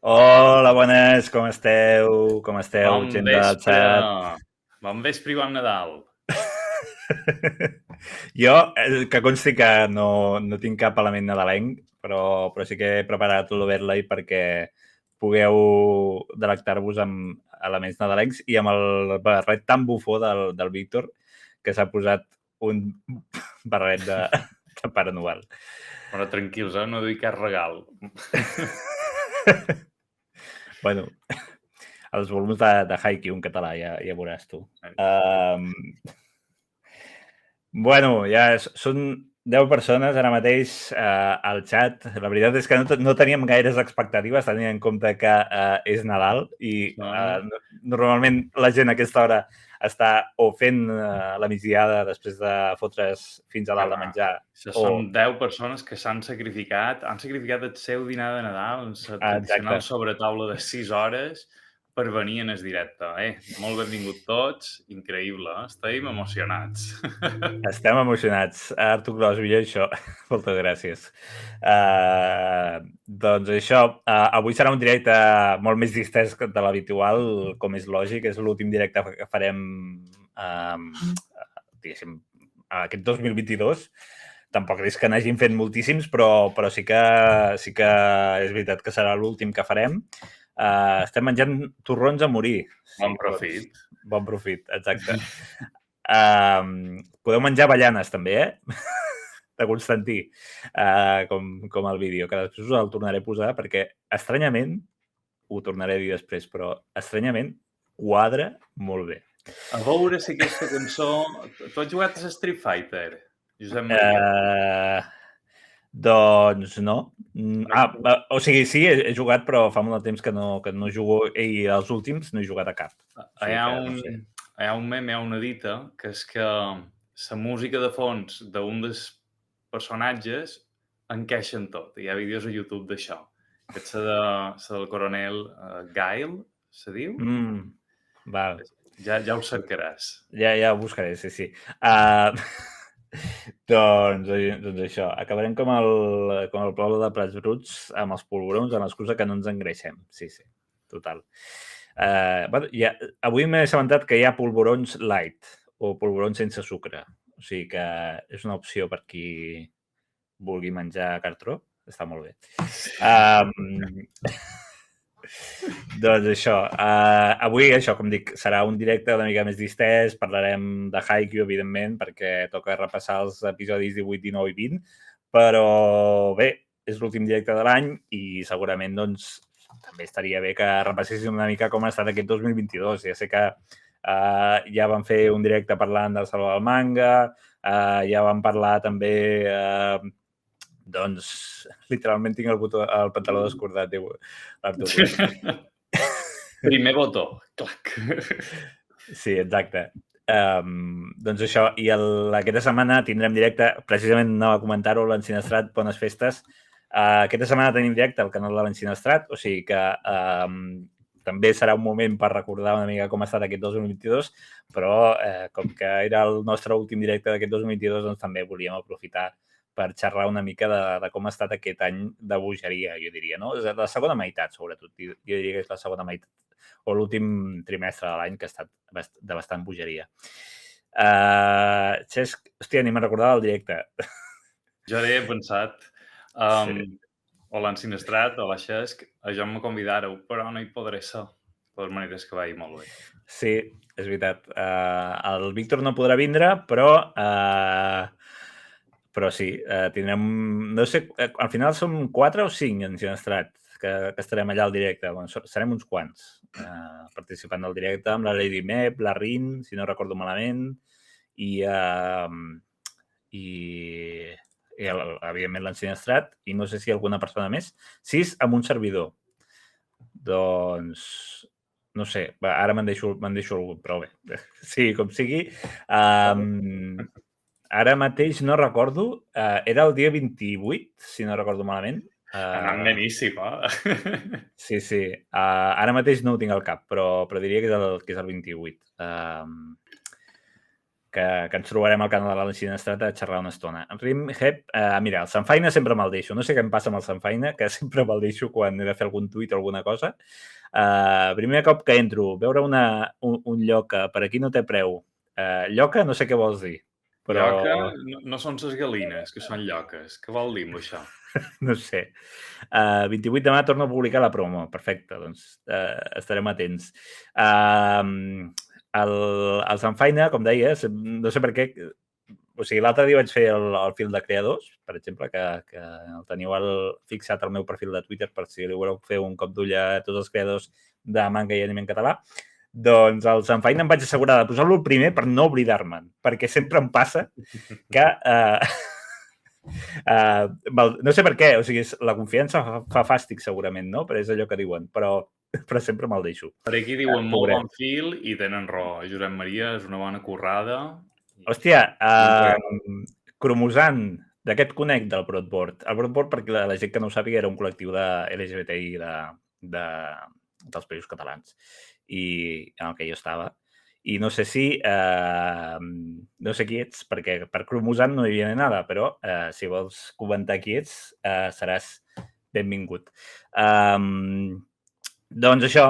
Hola, bones, com esteu? Com esteu, Bon gent del vespre! xat? Bon vespre i bon Nadal! Jo, que consti que no tinc cap element nadalenc, però sí que he preparat l'overlay perquè pugueu delectar-vos amb elements nadalencs i amb el barret tan bufó del Víctor, que s'ha posat un barret de Pare Noel. Però tranquils, no duc cap regal. Bueno, els volums de Haikyuu en català, ja veuràs tu. Bueno, ja són 10 persones ara mateix al xat. La veritat és que no teníem gaires expectatives, tenint en compte que és Nadal i normalment la gent a aquesta hora està o fent la migdiada després de fotre's fins a dalt de menjar. Això són 10 persones que han sacrificat el seu dinar de Nadal, la tradicional Exacte. sobretaula de 6 hores, per venir en el directe. Molt benvingut tots, increïble, estem emocionats. Estem emocionats. Artur Gros, millor això. Moltes gràcies. Doncs això, avui serà un directe molt més distès de l'habitual, com és lògic. És l'últim directe que farem, diguéssim, aquest 2022. Tampoc és que n'hagin fet moltíssims, però sí que és veritat que serà l'últim que farem. Estem menjant torrons a morir. Bon profit. Bon profit, exacte. Podeu menjar avellanes també, de Constantí, com el vídeo, que després us el tornaré a posar perquè estranyament, ho tornaré a dir després, però estranyament quadra molt bé. A veure si aquesta cançó... Tu has jugat a Street Fighter, Josep Maria? Doncs no. O sigui, sí, he jugat, però fa molt de temps que no jugo, i els últims no he jugat a cap. O sigui que no sé. Hi ha un meme, hi ha una dita, que és que la música de fons d'un dels personatges encaixa en tot. Hi ha vídeos a YouTube d'això. Que és la del coronel Gail, se diu? Val. Ja ho cercaràs. Ja ho buscaré, sí. Doncs això, acabarem com el poble de Prats Bruts amb els polvorons, amb l'excusa que no ens engreixem. Sí, total. Avui m'he assabentat que hi ha polvorons light o polvorons sense sucre. O sigui que és una opció per qui vulgui menjar cartró. Està molt bé. Doncs això, avui això, com dic, serà un directe una mica més distès, parlarem de Haikyuu, evidentment, perquè toca repassar els episodis 18, 19 i 20, però bé, és l'últim directe de l'any i segurament doncs també estaria bé que repasséssim una mica com ha estat aquest 2022. Ja sé que ja vam fer un directe parlant del Saló del Manga, ja vam parlar també doncs literalment tinc el pantaló descordat, diu l'Artur. Primer botó, clac. Sí, exacte. Doncs això, i aquesta setmana tindrem directe, precisament anava a comentar-ho, l'Ensinestrat, bones festes. Aquesta setmana tenim directe al canal de l'Ensinestrat, o sigui que també serà un moment per recordar una mica com ha estat aquest 2022, però com que era el nostre últim directe d'aquest 2022, doncs també volíem aprofitar per xerrar una mica de com ha estat aquest any de bogeria, jo diria, no? La segona meitat, sobretot. Jo diria que és la segona meitat o l'últim trimestre de l'any, que ha estat de bastant bogeria. Xesc, hòstia, ni me'n recordava el directe. Jo he pensat, o l'Ensinestrat o la Xesc, jo em convidareu, però no hi podré ser. De totes maneres que vagi molt bé. Sí, és veritat. El Víctor no podrà vindre, però sí, tindrem... No sé, al final som 4 o 5 en Sinestrat que estarem allà al directe. Bueno, serem uns quants participant del directe amb la Lady Mep, la Rin, si no recordo malament, i evidentment l'Ensinestrat, i no sé si alguna persona més. 6 amb un servidor. Doncs no sé, ara me'n deixo algú, però bé, sí, com sigui. Ara mateix no recordo, era el dia 28, si no recordo malament. Anant beníssim, Sí. Ara mateix no ho tinc al cap, però diria que és el 28. que ens trobarem al canal de l'Ensinestrat a xerrar una estona. Rimheb, mira, el Sanfaina sempre me'l deixo. No sé què em passa amb el Sanfaina, que sempre me'l deixo quan he de fer algun tuit o alguna cosa. Primer cop que entro, veure un lloca, per aquí no té preu. Lloca, no sé què vols dir. Però... Lloca no són les galines, que són lloques. Què vol dir amb això? No sé. 28 de maig torno a publicar la promo. Perfecte, doncs estarem atents. El Sanfaina, com deies, no sé per què... O sigui, l'altre dia vaig fer el fil de creadors, per exemple, que el teniu fixat al meu perfil de Twitter per si li voleu fer un cop d'ull a tots els creadors de manga i anime en català. Doncs el Sanfaina em vaig assegurar de posar-lo el primer per no oblidar-me'n, perquè sempre em passa que... no sé per què, o sigui, la confiança fa fàstic segurament, no? Però és allò que diuen, però sempre me'l deixo. Per aquí diuen molt bon fil i tenen raó. Josep Maria és una bona currada. Hòstia, cromosant d'aquest conec del Broadboard. El Broadboard, perquè la gent que no ho sàpiga, era un col·lectiu de LGBTI dels països catalans i en el que jo estava. I no sé si... no sé qui ets, perquè per cromosant no hi havia nada, però si vols comentar qui ets, seràs benvingut. Doncs això...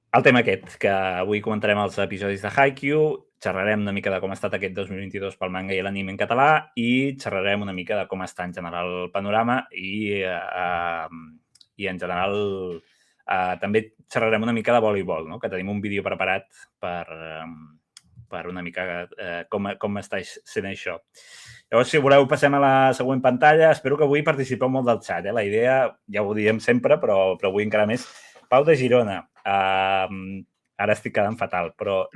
el tema aquest, que avui comentarem els episodis de Haikyuu, xerrarem una mica de com ha estat aquest 2022 pel manga i l'anime en català i xerrarem una mica de com està en general el panorama i en general també xerrarem una mica de voleibol, no? Que tenim un vídeo preparat per una mica com està sent això. Llavors, si voleu, passem a la següent pantalla. Espero que avui participeu molt del xat. La idea, ja ho diem sempre, però avui encara més. Pau de Girona. Ara estic quedant fatal, però...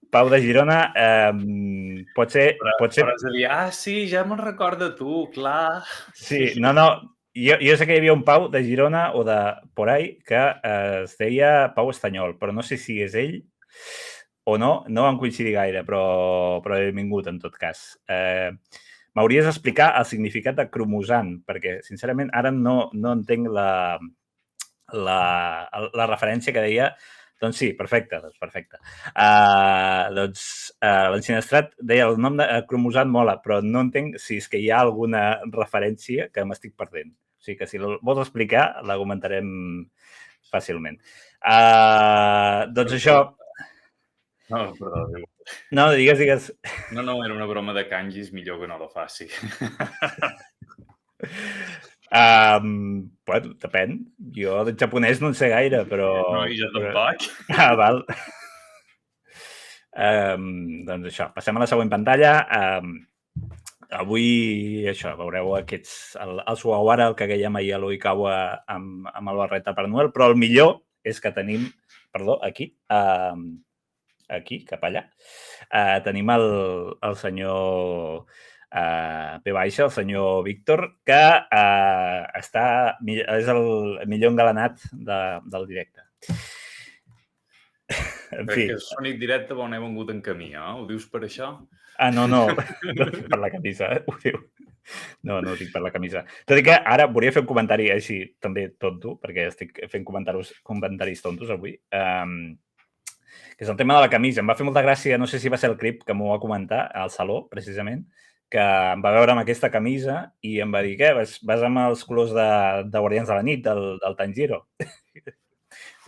Pau de Girona pot ser... Però has de dir, sí, ja me'n recorda tu, clar. Sí, no. Jo sé que hi havia un Pau de Girona o de por ahí que es deia Pau Estanyol, però no sé si és ell o no van coincidir gaire, però benvingut en tot cas. M'hauries d'explicar el significat de cromosant, perquè, sincerament, ara no entenc la referència que deia. Doncs sí, perfecte. L'Ensinestrat deia el nom de cromosant mola, però no entenc si és que hi ha alguna referència que m'estic perdent. O sigui que si el vols explicar, la comentarem fàcilment. Doncs això... No, perdó. No, digues. No, era una broma de kanjis, millor que no la faci. Bueno, depèn. Jo de japonès no en sé gaire, però... No, i jo tampoc. Val. Doncs això, passem a la següent pantalla. Avui, això, veureu aquests... El Sugawara, el Kageyama i l'Oikawa amb el barret de Pare Noel, però el millor és que tenim... Perdó, aquí, cap allà, tenim el senyor... el senyor Víctor, que és el millor engalanat del directe. En fi. Que sònic directe on he vengut en camí, Ho dius per això? No dic per la camisa, ho diu. No dic per la camisa. Tot i que ara volia fer un comentari així, també tonto, perquè estic fent comentaris tontos avui, que és el tema de la camisa. Em va fer molta gràcia, no sé si va ser el Crip que m'ho va comentar al saló, precisament, que em va veure amb aquesta camisa i em va dir, què, vas amb els colors de Guardians de la Nit, del Tanjiro?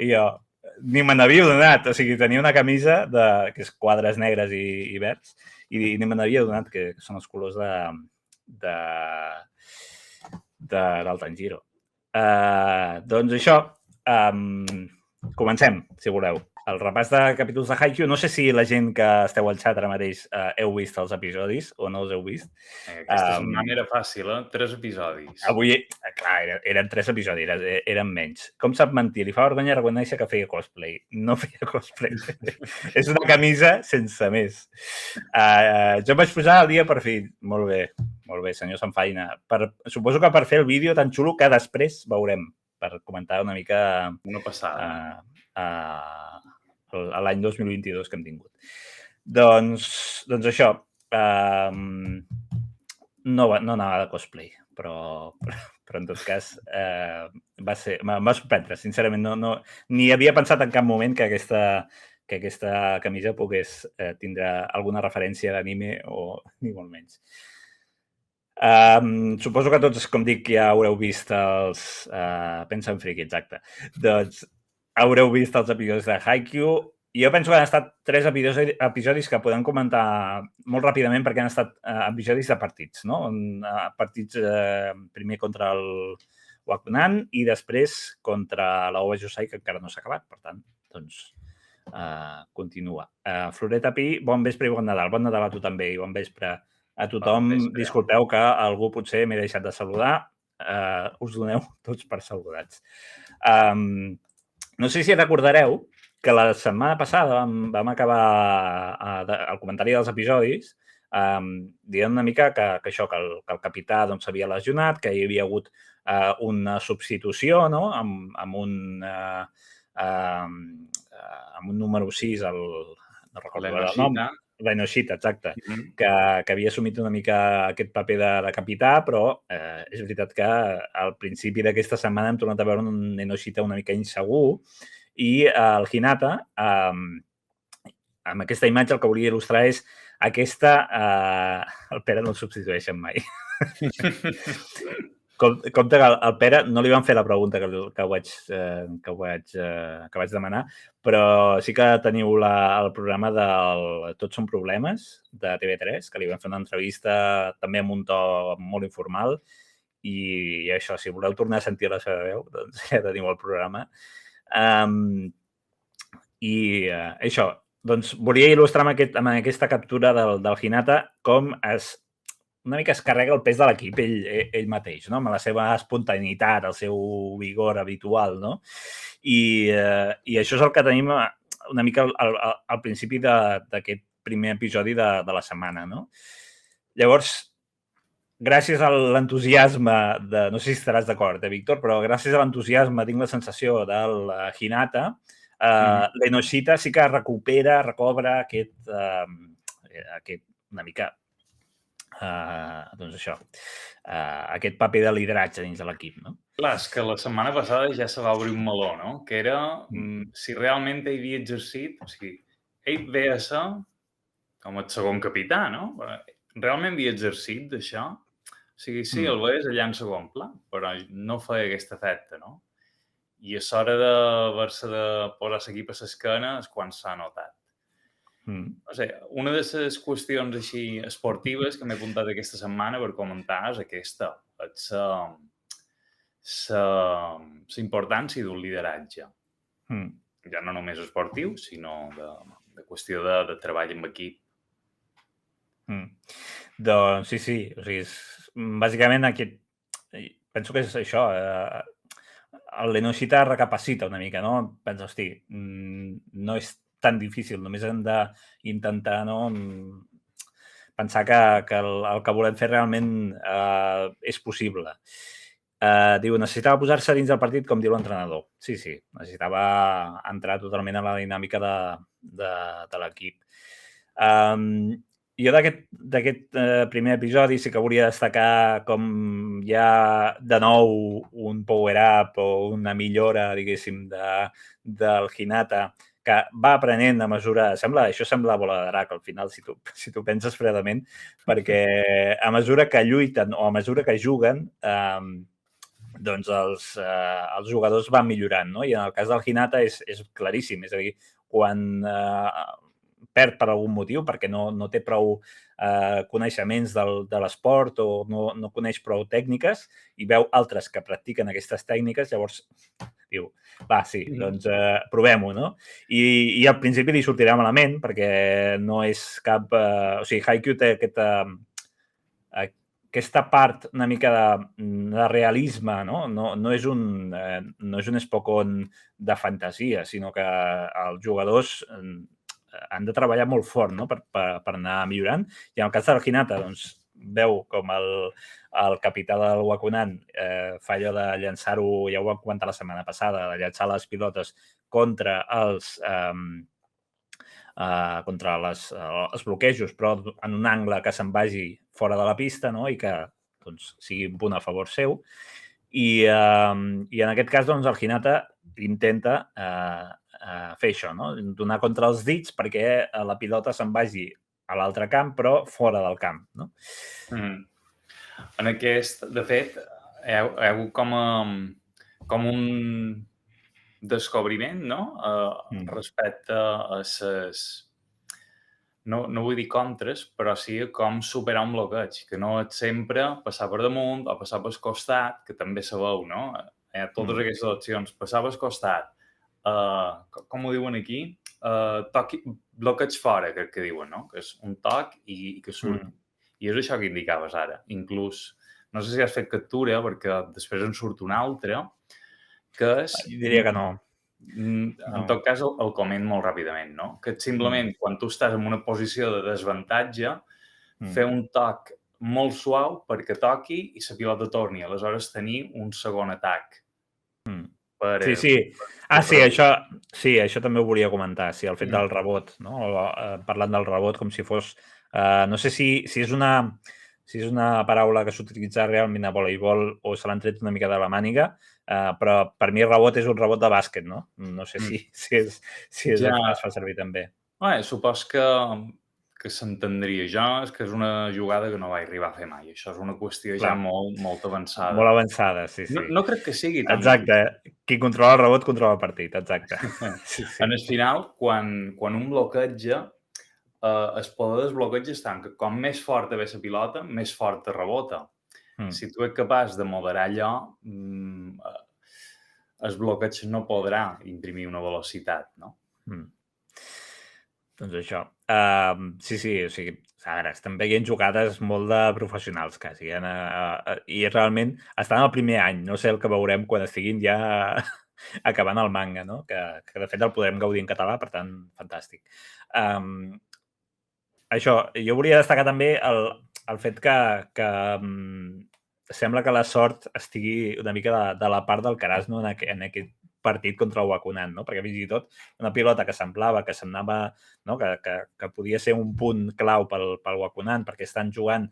I jo, ni me n'havia donat. O sigui, tenia una camisa que és quadres negres i verds i ni me n'havia donat, que són els colors del Tanjiro. Doncs això, comencem, si voleu. El repàs de capítols de Haikyuu. No sé si la gent que esteu al xat ara mateix heu vist els episodis o no els heu vist. Aquesta setmana era fàcil, 3 episodis. Avui, clar, eren 3 episodis, eren menys. Com sap mentir? Li fa vergonya reconèixer que feia cosplay. No feia cosplay. És una camisa sense més. Jo em vaig posar el dia per fi. Molt bé, senyor Sanfaina. Suposo que per fer el vídeo tan xulo que després veurem, per comentar una mica... Una passada. L'any 2022 que hem tingut. Doncs això, no anava de cosplay, però en tot cas em va sorprendre. Sincerament, ni havia pensat en cap moment que aquesta que aquesta camisa pogués tindre alguna referència d'anime o ni molt menys. Suposo que tots, com dic, ja haureu vist els... Pensa en Friki, exacte. Doncs haureu vist els episodis de Haikyuu. Jo penso que han estat 3 episodis que podem comentar molt ràpidament perquè han estat episodis de partits, no? Partits primer contra el Wakunan i després contra la Ova Josai, que encara no s'ha acabat. Per tant, doncs, continua. Floreta Pi, bon vespre i bon Nadal. Bon Nadal a tu també i bon vespre a tothom. Disculpeu que algú potser m'he deixat de saludar. Us doneu tots per saludats. No sé si recordareu que la setmana passada vam acabar el comentari dels episodis dient una mica que el capità s'havia lesionat, que hi havia hagut una substitució, no? amb un número 6, no recordo el nom. L'Enoshita, exacte, que havia assumit una mica aquest paper de capità, però és veritat que al principi d'aquesta setmana hem tornat a veure un Enoshita una mica insegur i el Hinata, amb aquesta imatge el que volia il·lustrar és aquesta... El Pere no el substitueixen mai. Compte que al Pere no li van fer la pregunta que vaig demanar, però sí que teniu el programa del Tots són problemes, de TV3, que li van fer una entrevista també amb un to molt informal, i això, si voleu tornar a sentir la seva veu, doncs ja teniu el programa. I això, doncs volia il·lustrar amb aquesta captura del Hinata com una mica es carrega el pes de l'equip ell mateix, no? Amb la seva espontaneïtat, el seu vigor habitual, no? I això és el que tenim una mica al principi d'aquest primer episodi de la setmana, no? Llavors, gràcies a l'entusiasme no sé si estaràs d'acord, Víctor, però gràcies a l'entusiasme tinc la sensació del Hinata, l'Enoshita sí que recobra aquest una mica doncs això, aquest paper de lideratge dins de l'equip, no? Clar, és que la setmana passada ja se va obrir un meló, no? Que era si realment ell havia exercit, o sigui, ell ve a ser com el segon capità, no? Realment havia exercit d'això? O sigui, sí, el veies allà en segon pla, però no feia aquest efecte, no? I a l'hora d'haver-se de posar l'equip a l'esquena és quan s'ha notat. No sé, una de les qüestions així esportives que m'he apuntat aquesta setmana per comentar és aquesta, la importància d'un lideratge. Ja no només esportiu, sinó de qüestió de treball en equip. Doncs sí, o sigui, bàsicament penso que és això, l'Enoshita recapacita una mica, no? Pensa, hosti, no és tan difícil, només hem d'intentar pensar que el que volem fer realment és possible. Diu, necessitava posar-se dins del partit com diu l'entrenador. Sí, necessitava entrar totalment a la dinàmica de l'equip. Jo d'aquest primer episodi sí que volia destacar com hi ha de nou un power-up o una millora, diguéssim, del Hinata, que va aprenent a mesura... Això sembla bola de drac, al final, si tu penses fredament, perquè a mesura que lluiten o a mesura que juguen, doncs els jugadors van millorant, no? I en el cas del Hinata és claríssim, és a dir, quan perd per algun motiu, perquè no té prou coneixements de l'esport o no coneix prou tècniques i veu altres que practiquen aquestes tècniques, llavors diu, va, sí, doncs provem-ho, no? I al principi li sortirà malament perquè no és cap... O sigui, Haikyuu té aquesta part una mica de realisme, no? No és un Spokon de fantasia, sinó que els jugadors han de treballar molt fort, no? per anar millorant. I en el cas del Hinata, doncs, veu com el capità del Wakunan fa allò de llançar-ho, ja ho vam comentar la setmana passada, de llançar les pilotes contra els bloquejos, però en un angle que se'n vagi fora de la pista, no? I que doncs, sigui un punt a favor seu. I en aquest cas, doncs, el Hinata intenta fer això, no? Donar contra els dits perquè la pilota se'n vagi a l'altre camp, però fora del camp, no? En aquest, de fet, hi ha hagut com un descobriment, no? Respecte a ses... No vull dir contres, però sí com superar un bloqueig, que no és sempre passar per damunt o passar pel costat, que també sabeu, no? Hi ha totes aquestes opcions. Passar pel costat, com ho diuen aquí? Bloqueig fora, crec que diuen, no? Que és un toc i que surti. I és això que indicaves ara. Inclús, no sé si has fet captura, perquè després en surt un altre, que és... Jo diria que no. En tot cas, el coment molt ràpidament, no? Que simplement, quan tu estàs en una posició de desavantatge, fer un toc molt suau perquè toqui i la pilota torni. Aleshores, tenir un segon atac. Sí. Això també ho volia comentar. Sí, el fet del rebot, no? Parlant del rebot com si fos... No sé si és una paraula que s'utilitza realment a voleibol o se l'han tret una mica de la màniga, però per mi rebot és un rebot de bàsquet, no? No sé si es fa servir també. Supos que s'entendria ja, és que és una jugada que no vaig arribar a fer mai. Això és una qüestió ja molt avançada. Molt avançada, sí. No crec que sigui tan... Exacte. Qui controla el rebot controla el partit, exacte. En el final, quan un bloqueja, el poder del bloqueig és tant que com més forta ve la pilota, més forta rebota. Si tu ets capaç de moderar allò, el bloqueig no podrà imprimir una velocitat, no? Doncs això. Sí, o sigui, ara estem veient jugades molt de professionals, quasi. I realment estan al primer any. No sé el que veurem quan estiguin ja acabant el manga, no? Que de fet el podrem gaudir en català, per tant, fantàstic. Això, jo volia destacar també el fet que sembla que la sort estigui una mica de la part del Carrasco en aquest partit contra el Wakunan, no? Perquè fins i tot una pilota que semblava que s'anava, no? Que podia ser un punt clau pel Wakunan, perquè estan jugant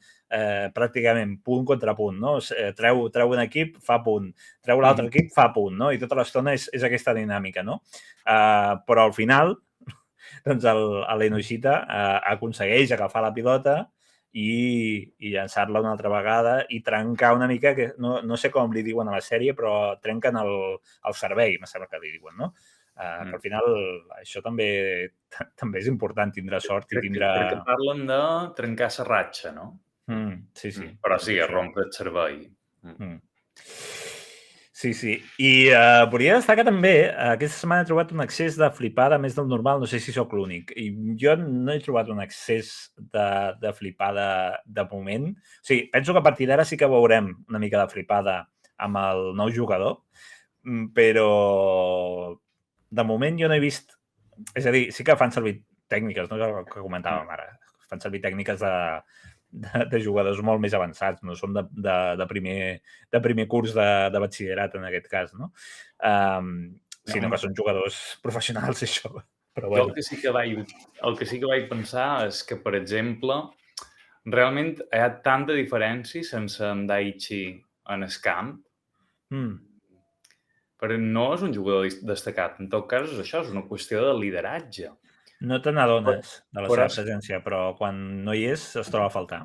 pràcticament punt contra punt, no? Treu un equip, fa punt. Treu l'altre equip, fa punt, no? I tota l'estona és aquesta dinàmica, no? Però al final, doncs l'Enoshita aconsegueix agafar la pilota i llançar-la una altra vegada i trencar una mica, que no sé com li diuen a la sèrie, però trenquen el servei, me sembla que li diuen, no? Que al final això també és important, tindre sort i tindre... Crec que parlen de trencar la ratxa, no? Sí. Però sí, rompre el servei. Sí. I volia destacar també, aquesta setmana he trobat un excés de flipada més del normal, no sé si sóc l'únic. I jo no he trobat un excés de flipada de moment. O sigui, penso que a partir d'ara sí que veurem una mica de flipada amb el nou jugador, però de moment jo no he vist... És a dir, sí que fan servir tècniques, no? Que comentàvem ara. Fan servir tècniques de jugadors molt més avançats, no són de primer curs de batxillerat en aquest cas, no? Sinó que són jugadors professionals, això. Però bueno. El que sí que vaig pensar és que, per exemple, realment hi ha tanta diferència sense en Daichi en el camp, però no és un jugador destacat. En tot cas, és això, és una qüestió de lideratge. No te n'adones de la seva presència, però quan no hi és, es troba a faltar.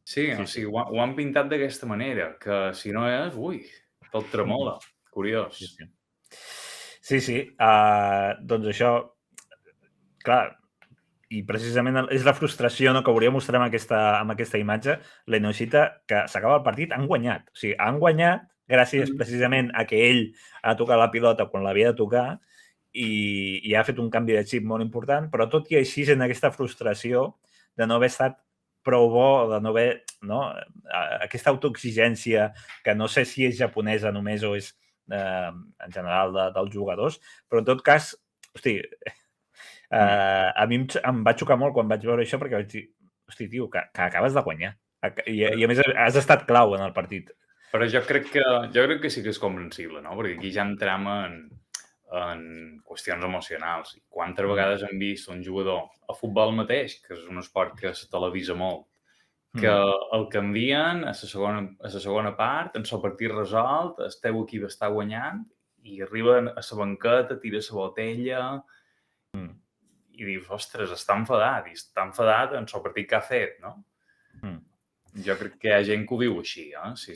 Sí, o sigui, ho han pintat d'aquesta manera, que si no és, tot tremola. Curiós. Sí. Doncs això, clar, i precisament és la frustració, no, que volia mostrar amb aquesta imatge, l'Enoshita, que s'acaba el partit, han guanyat. O sigui, han guanyat gràcies precisament a que ell ha tocat la pilota quan l'havia de tocar i ha fet un canvi de xip molt important, però tot i així en aquesta frustració de no haver estat prou bo, de no haver... Aquesta autoexigència, que no sé si és japonesa només o és en general dels jugadors, però en tot cas, hosti, a mi em va xocar molt quan vaig veure això perquè vaig dir, hosti, tio, que acabes de guanyar. I a més has estat clau en el partit. Però jo crec que sí que és comprensible, no? Perquè aquí ja entrem en qüestions emocionals. Quantes vegades hem vist un jugador a futbol mateix, que és un esport que se televisa molt, que el canvien a la segona part, en el partit resolt, el teu equip està guanyant i arriba a la banqueta, tira la botella i dius, ostres, està enfadat en el partit que ha fet, no? Jo crec que hi ha gent que ho viu així, Sí.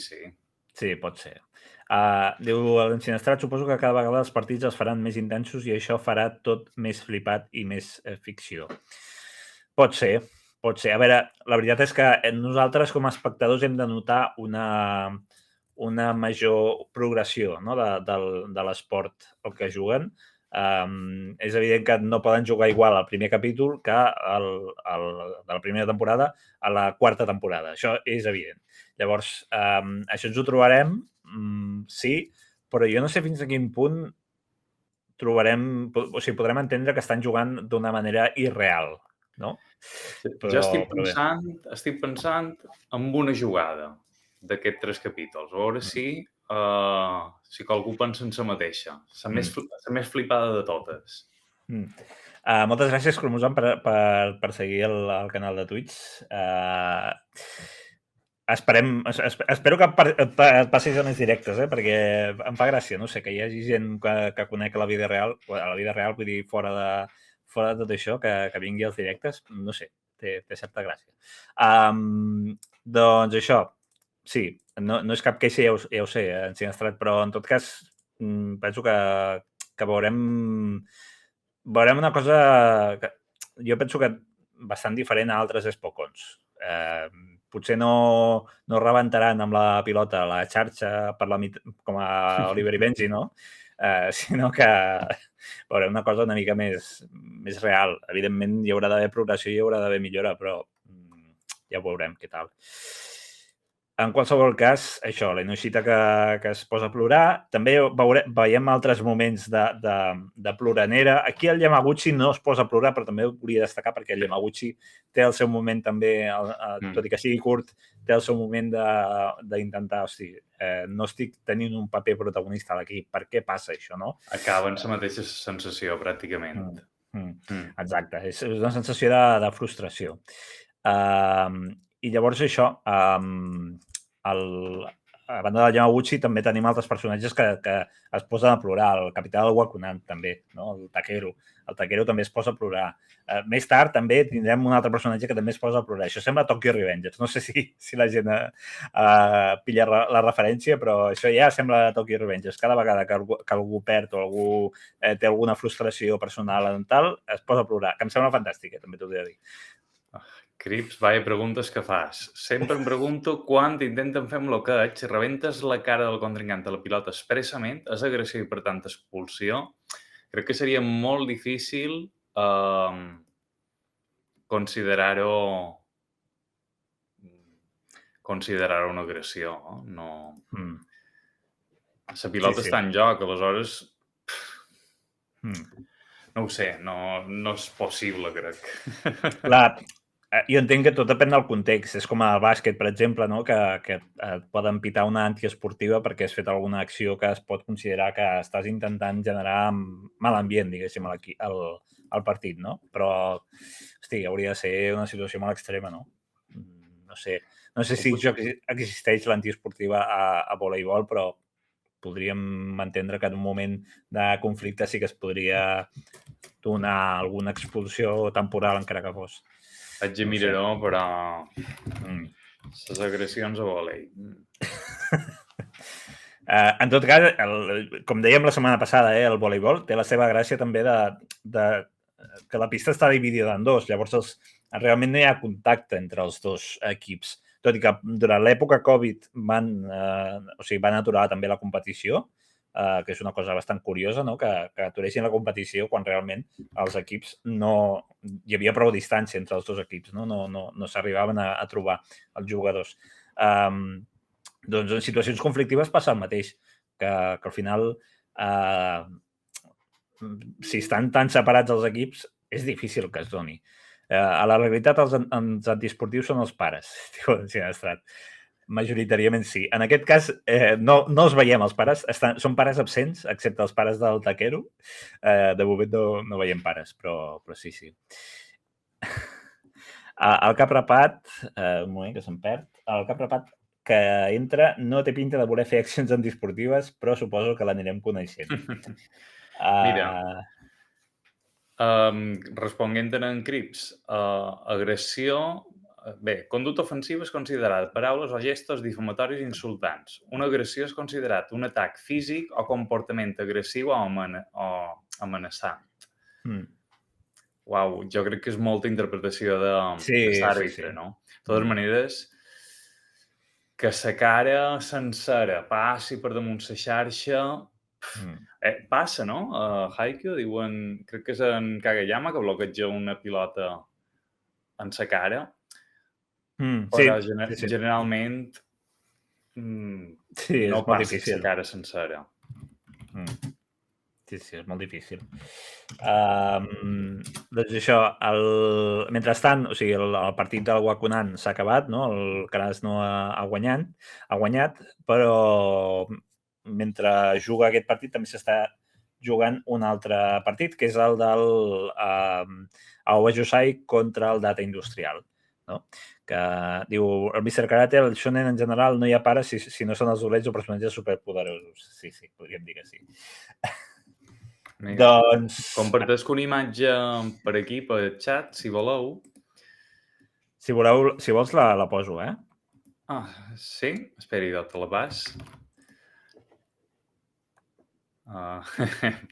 Sí, pot ser. Diu l'Ensinistrat, suposo que cada vegada els partits es faran més intensos i això farà tot més flipat i més ficció. Pot ser. A veure, la veritat és que nosaltres com a espectadors hem de notar una major progressió, no? de l'esport al que juguen. És evident que no poden jugar igual al primer capítol que de la primera temporada a la quarta temporada. Això és evident. Llavors, això ens ho trobarem, sí, però jo no sé fins a quin punt podrem entendre que estan jugant d'una manera irreal, no? Jo estic pensant en una jugada d'aquests 3 capítols, a veure si qualcú pensa en la mateixa. La més flipada de totes. Moltes gràcies, Cromosam, per seguir el canal de Twitch. Espero que passis a més directes, perquè em fa gràcia, no sé, que hi hagi gent que conec a la vida real, vull dir, fora de tot això, que vingui als directes, no sé, té certa gràcia. Doncs això, sí, no és cap queixa, ja ho sé, Ensinistrat, però en tot cas penso que veurem una cosa que jo penso que bastant diferent a altres Spokons. Potser no rebentaran amb la pilota a la xarxa com a Oliver i Benji, no? Sinó que veurem una cosa una mica més real. Evidentment, hi haurà d'haver progressió i hi haurà d'haver millora, però ja ho veurem què tal. En qualsevol cas, això, la Inoshita que es posa a plorar. També veiem altres moments de ploranera. Aquí el Yamaguchi no es posa a plorar, però també ho volia destacar perquè el Yamaguchi té el seu moment també, tot i que sigui curt, té el seu moment d'intentar, no estic tenint un paper protagonista a l'equip. Per què passa això, no? Acaba en la mateixa sensació, pràcticament. Exacte, és una sensació de frustració. I llavors això, a banda del Yamaguchi també tenim altres personatges que es posen a plorar. El capità del Wakunan també, no? El Takeru. El Takeru també es posa a plorar. Més tard també tindrem un altre personatge que també es posa a plorar. Això sembla Tokyo Revengers. No sé si la gent pilla la referència, però això ja sembla Tokyo Revengers. Cada vegada que algú perd o algú té alguna frustració personal en tal, es posa a plorar. Que em sembla fantàstic, també t'ho he de dir. Crips, vaya preguntes que fas. Sempre em pregunto quan t'intenten fer un bloqueig, si rebentes la cara del contrincant a la pilota expressament, és agressió i per tant expulsió. Crec que seria molt difícil considerar-ho una agressió. No. La pilota està en joc, aleshores no ho sé, no és possible, crec. Clar, jo entenc que tot depèn del context. És com al bàsquet, per exemple, no? que et poden pitar una antiesportiva perquè has fet alguna acció que es pot considerar que estàs intentant generar mal ambient, diguéssim, al partit, no? Però, hosti, hauria de ser una situació molt extrema, no? No sé si existeix l'antiesportiva a voleibol, però podríem entendre que en un moment de conflicte sí que es podria donar alguna expulsió temporal, encara que fos. Haig de mirar-ho, però les agressions a volei. En tot cas, com dèiem la setmana passada, el voleibol té la seva gràcia també que la pista està dividida en dos. Llavors, realment no hi ha contacte entre els dos equips. Tot i que durant l'època Covid van aturar també la competició, que és una cosa bastant curiosa, no? que aturessin la competició quan realment els equips hi havia prou distància entre els dos equips, no s'arribaven a trobar els jugadors. Doncs en situacions conflictives passa el mateix, que al final, si estan tan separats els equips, és difícil que es doni. A la realitat, els antiesportius són els pares, diu l'Ensinistrat. Majoritàriament sí. En aquest cas, no els veiem, els pares. Són pares absents, excepte els pares del Takeru. De moment no veiem pares, però sí. El cap rapat, un moment que se'm perd, el cap rapat que entra no té pinta de voler fer accions antiesportives, però suposo que l'anirem coneixent. Mira, responent en Crips, agressió... Bé, conducta ofensiva és considerat paraules o gestos difamatoris i insultants. Una agressió és considerat un atac físic o comportament agressiu o amenaçant. Uau, jo crec que és molta interpretació de l'àrbitre, no? De totes maneres, que la cara sencera passi per damunt la xarxa... Passa, no? A Haikyuu diuen... Crec que és en Kageyama que bloqueja una pilota en la cara. Però generalment no passa la cara sencera. Sí, és molt difícil. Doncs això, mentrestant, o sigui, el partit del Wakunan s'ha acabat, no? El Krasno ha guanyat, però mentre juga aquest partit també s'està jugant un altre partit, que és el del Aoba-Josai contra el Data Industrial, no? Que diu, el Mr. Karate, el shonen en general no hi ha pares si no són els dolents o personatges superpoderosos. Sí, podríem dir que sí. Doncs... Compartesc una imatge per aquí, per xat, si voleu. Si vols la poso, eh? Sí? Esperi, te la pas.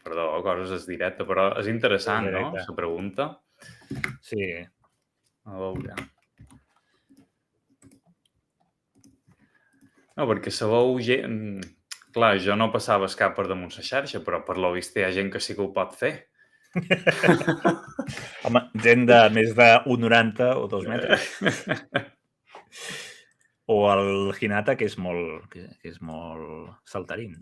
Perdó, coses és directe, però és interessant, no? La pregunta. Sí. A veure. No, perquè sabeu gent... Clar, jo no passava el cap per damunt la xarxa, però per lo vist hi ha gent que sí que ho pot fer. Home, gent de més de 1,90 o 2 metres. O el Hinata, que és molt saltarín.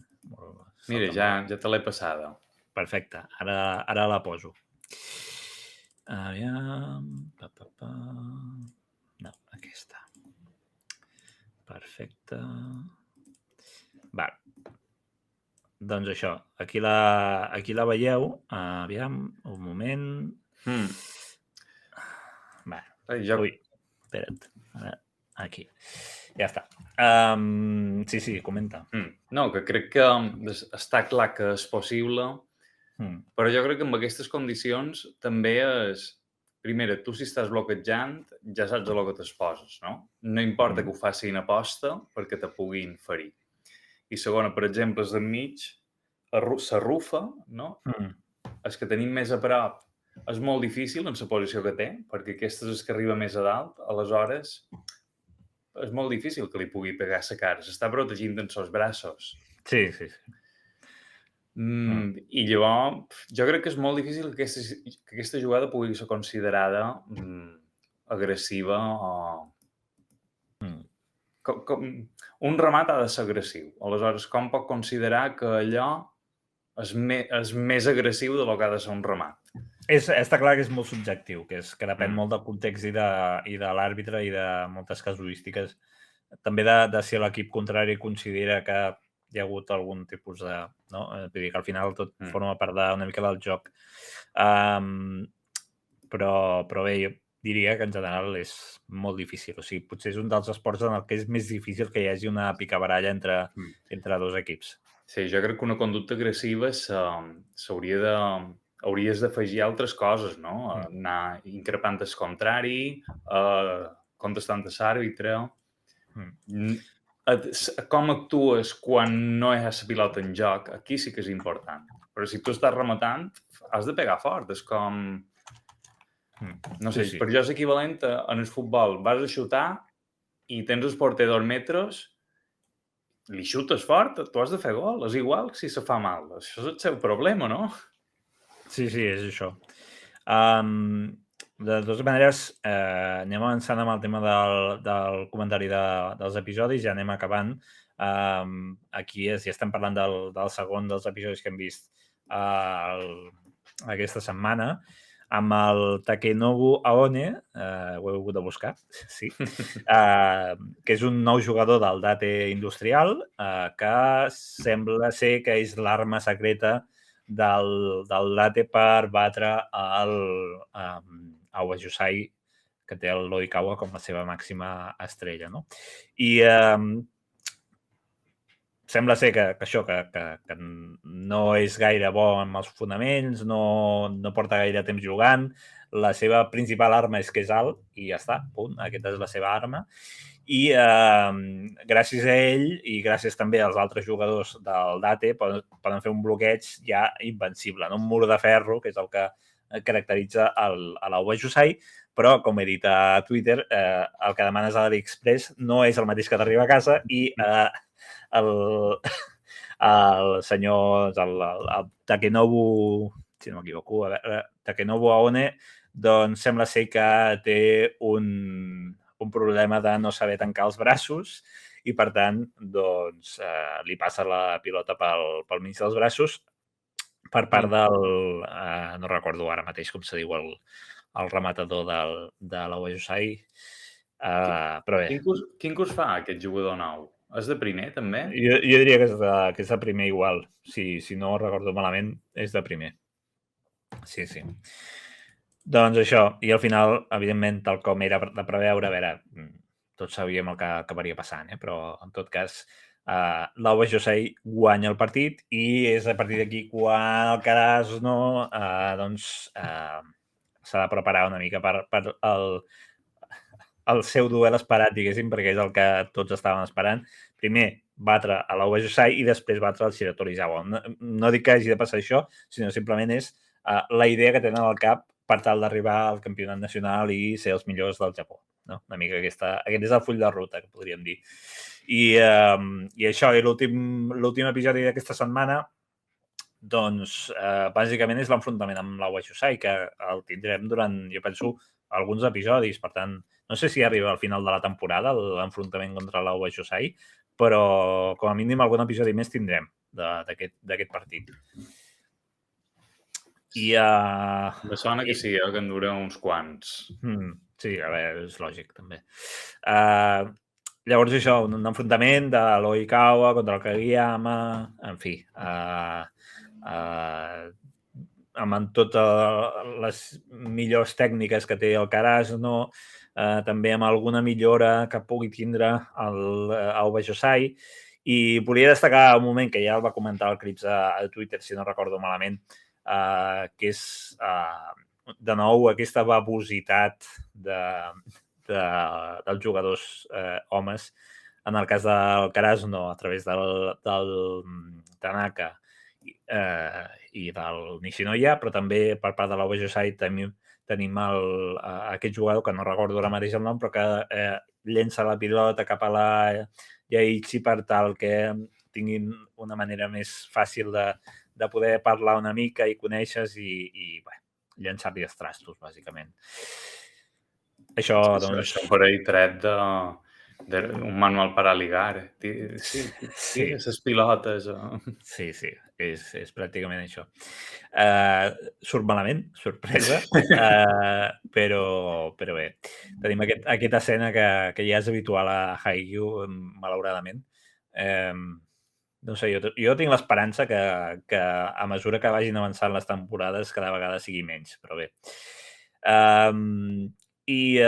Mira, ja te l'he passada. Perfecte, ara la poso. Aviam... No, aquesta. Perfecte. Va. Doncs això, aquí la veieu. Aviam, un moment. Va. Ui, espera't. Aquí. Ja està. Sí, comenta. No, que crec que està clar que és possible, però jo crec que amb aquestes condicions també és... Primera, tu si estàs bloquejant, ja saps a lo que t'exposes, no? No importa que ho facin aposta perquè te puguin ferir. I segona, per exemple, és enmig, s'arrufa, no? És que tenim més a prop. És molt difícil en la posició que té, perquè aquesta és que arriba més a dalt, aleshores és molt difícil que li pugui pegar la cara. S'està protegint amb els braços. Sí. I llavors, jo crec que és molt difícil que aquesta jugada pugui ser considerada agressiva o... Un remat ha de ser agressiu. Aleshores, com pot considerar que allò és més agressiu del que ha de ser un remat? Està clar que és molt subjectiu, que depèn molt del context i de l'àrbitre i de moltes casuístiques. També de si l'equip contrari considera que hi ha hagut algun tipus de... No? Vull dir que al final tot forma part d'una mica del joc. Però bé, jo diria que en general és molt difícil. O sigui, potser és un dels esports en el que és més difícil que hi hagi una picabaralla entre dos equips. Sí, jo crec que una conducta agressiva hauries d'afegir altres coses, no? Anar increpant el contrari, contestant a l'àrbitre. Com actues quan no hi ha la pilota en joc, aquí sí que és important. Però si tu estàs rematant, has de pegar fort. És com... No sé, per jo és equivalent en el futbol. Vas a xutar i tens el porter 2 metres, li xutes fort, tu has de fer gol. És igual si se fa mal. Això és el seu problema, no? Sí, és això. De totes maneres, anem avançant amb el tema del comentari dels episodis, ja anem acabant. Aquí ja estem parlant del segon dels episodis que hem vist aquesta setmana, amb el Takenobu Aone, ho he hagut de buscar, sí, que és un nou jugador del Date Industrial, que sembla ser que és l'arma secreta del Date per batre el Aoba Josai té el Loikawa com la seva màxima estrella, no? I sembla ser que no és gaire bo amb els fonaments, no porta gaire temps jugant, la seva principal arma és que és alt i ja està, punt, aquesta és la seva arma. I gràcies a ell i gràcies també als altres jugadors del Date poden fer un bloqueig ja invencible, no? Un mur de ferro, que és el que caracteritza l'Aoba Jusai, però, com he dit a Twitter, el que demanes a l'AliExpress no és el mateix que t'arriba a casa i el senyor el Takenobu, si no m'equivoco, Takenobu Aone, doncs sembla ser que té un problema de no saber tancar els braços i, per tant, doncs, li passa la pilota pel mig dels braços per part del... no recordo ara mateix com se diu el rematador de l'Aoba Jusai. Però bé. Quin curs fa aquest jugador nou? És de primer, també? Jo diria que és de primer igual. Si no recordo malament, és de primer. Sí. Doncs això. I al final, evidentment, tal com era de preveure, a veure, tots sabíem el que acabaria passant, però en tot cas l'Aoba Jusai guanya el partit i és a partir d'aquí quan el Karasuno s'ha de preparar una mica per el seu duel esperat, diguéssim, perquè és el que tots estàvem esperant. Primer, batre a l'Aoba Jusai i després batre el Shiratorizawa. No dic que hagi de passar això, sinó simplement és la idea que tenen al cap per tal d'arribar al campionat nacional i ser els millors del Japó. No? Una mica aquest és el full de ruta, que podríem dir. I això, i l'últim episodi d'aquesta setmana, doncs, bàsicament és l'enfrontament amb l'Aoba Jusai, que el tindrem durant, jo penso, alguns episodis. Per tant, no sé si arriba al final de la temporada l'enfrontament contra l'Aoba Jusai, però com a mínim algun episodi més tindrem d'aquest partit. I me sona que sí, que en dura uns quants. Sí, a veure, és lògic, també. Llavors, això, un enfrontament de l'Oikawa contra el Kageyama, en fi, amb totes les millors tècniques que té el Karasuno, també amb alguna millora que pugui tindre l'Aoba Jusai. I volia destacar un moment que ja el va comentar el Crips a Twitter, si no recordo malament, que és, de nou, aquesta babositat dels jugadors homes. En el cas del Karasuno, a través del Tanaka i del Nishinoya, però també per part de l'Aoba Jusai tenim aquest jugador, que no recordo ara mateix el nom, però que llença la pilota cap a la Yaichi per tal que tinguin una manera més fàcil de poder parlar una mica i conèixer i llançar-li els trastos, bàsicament. Això, doncs... Això per ahí tret d'un manual per a ligar. Sí, les pilotes. Sí, és pràcticament això. Surt malament, sorpresa, però bé. Tenim aquesta escena que ja és habitual a Haikyuu, malauradament. No sé, jo tinc l'esperança que a mesura que vagin avançant les temporades cada vegada sigui menys, però bé. I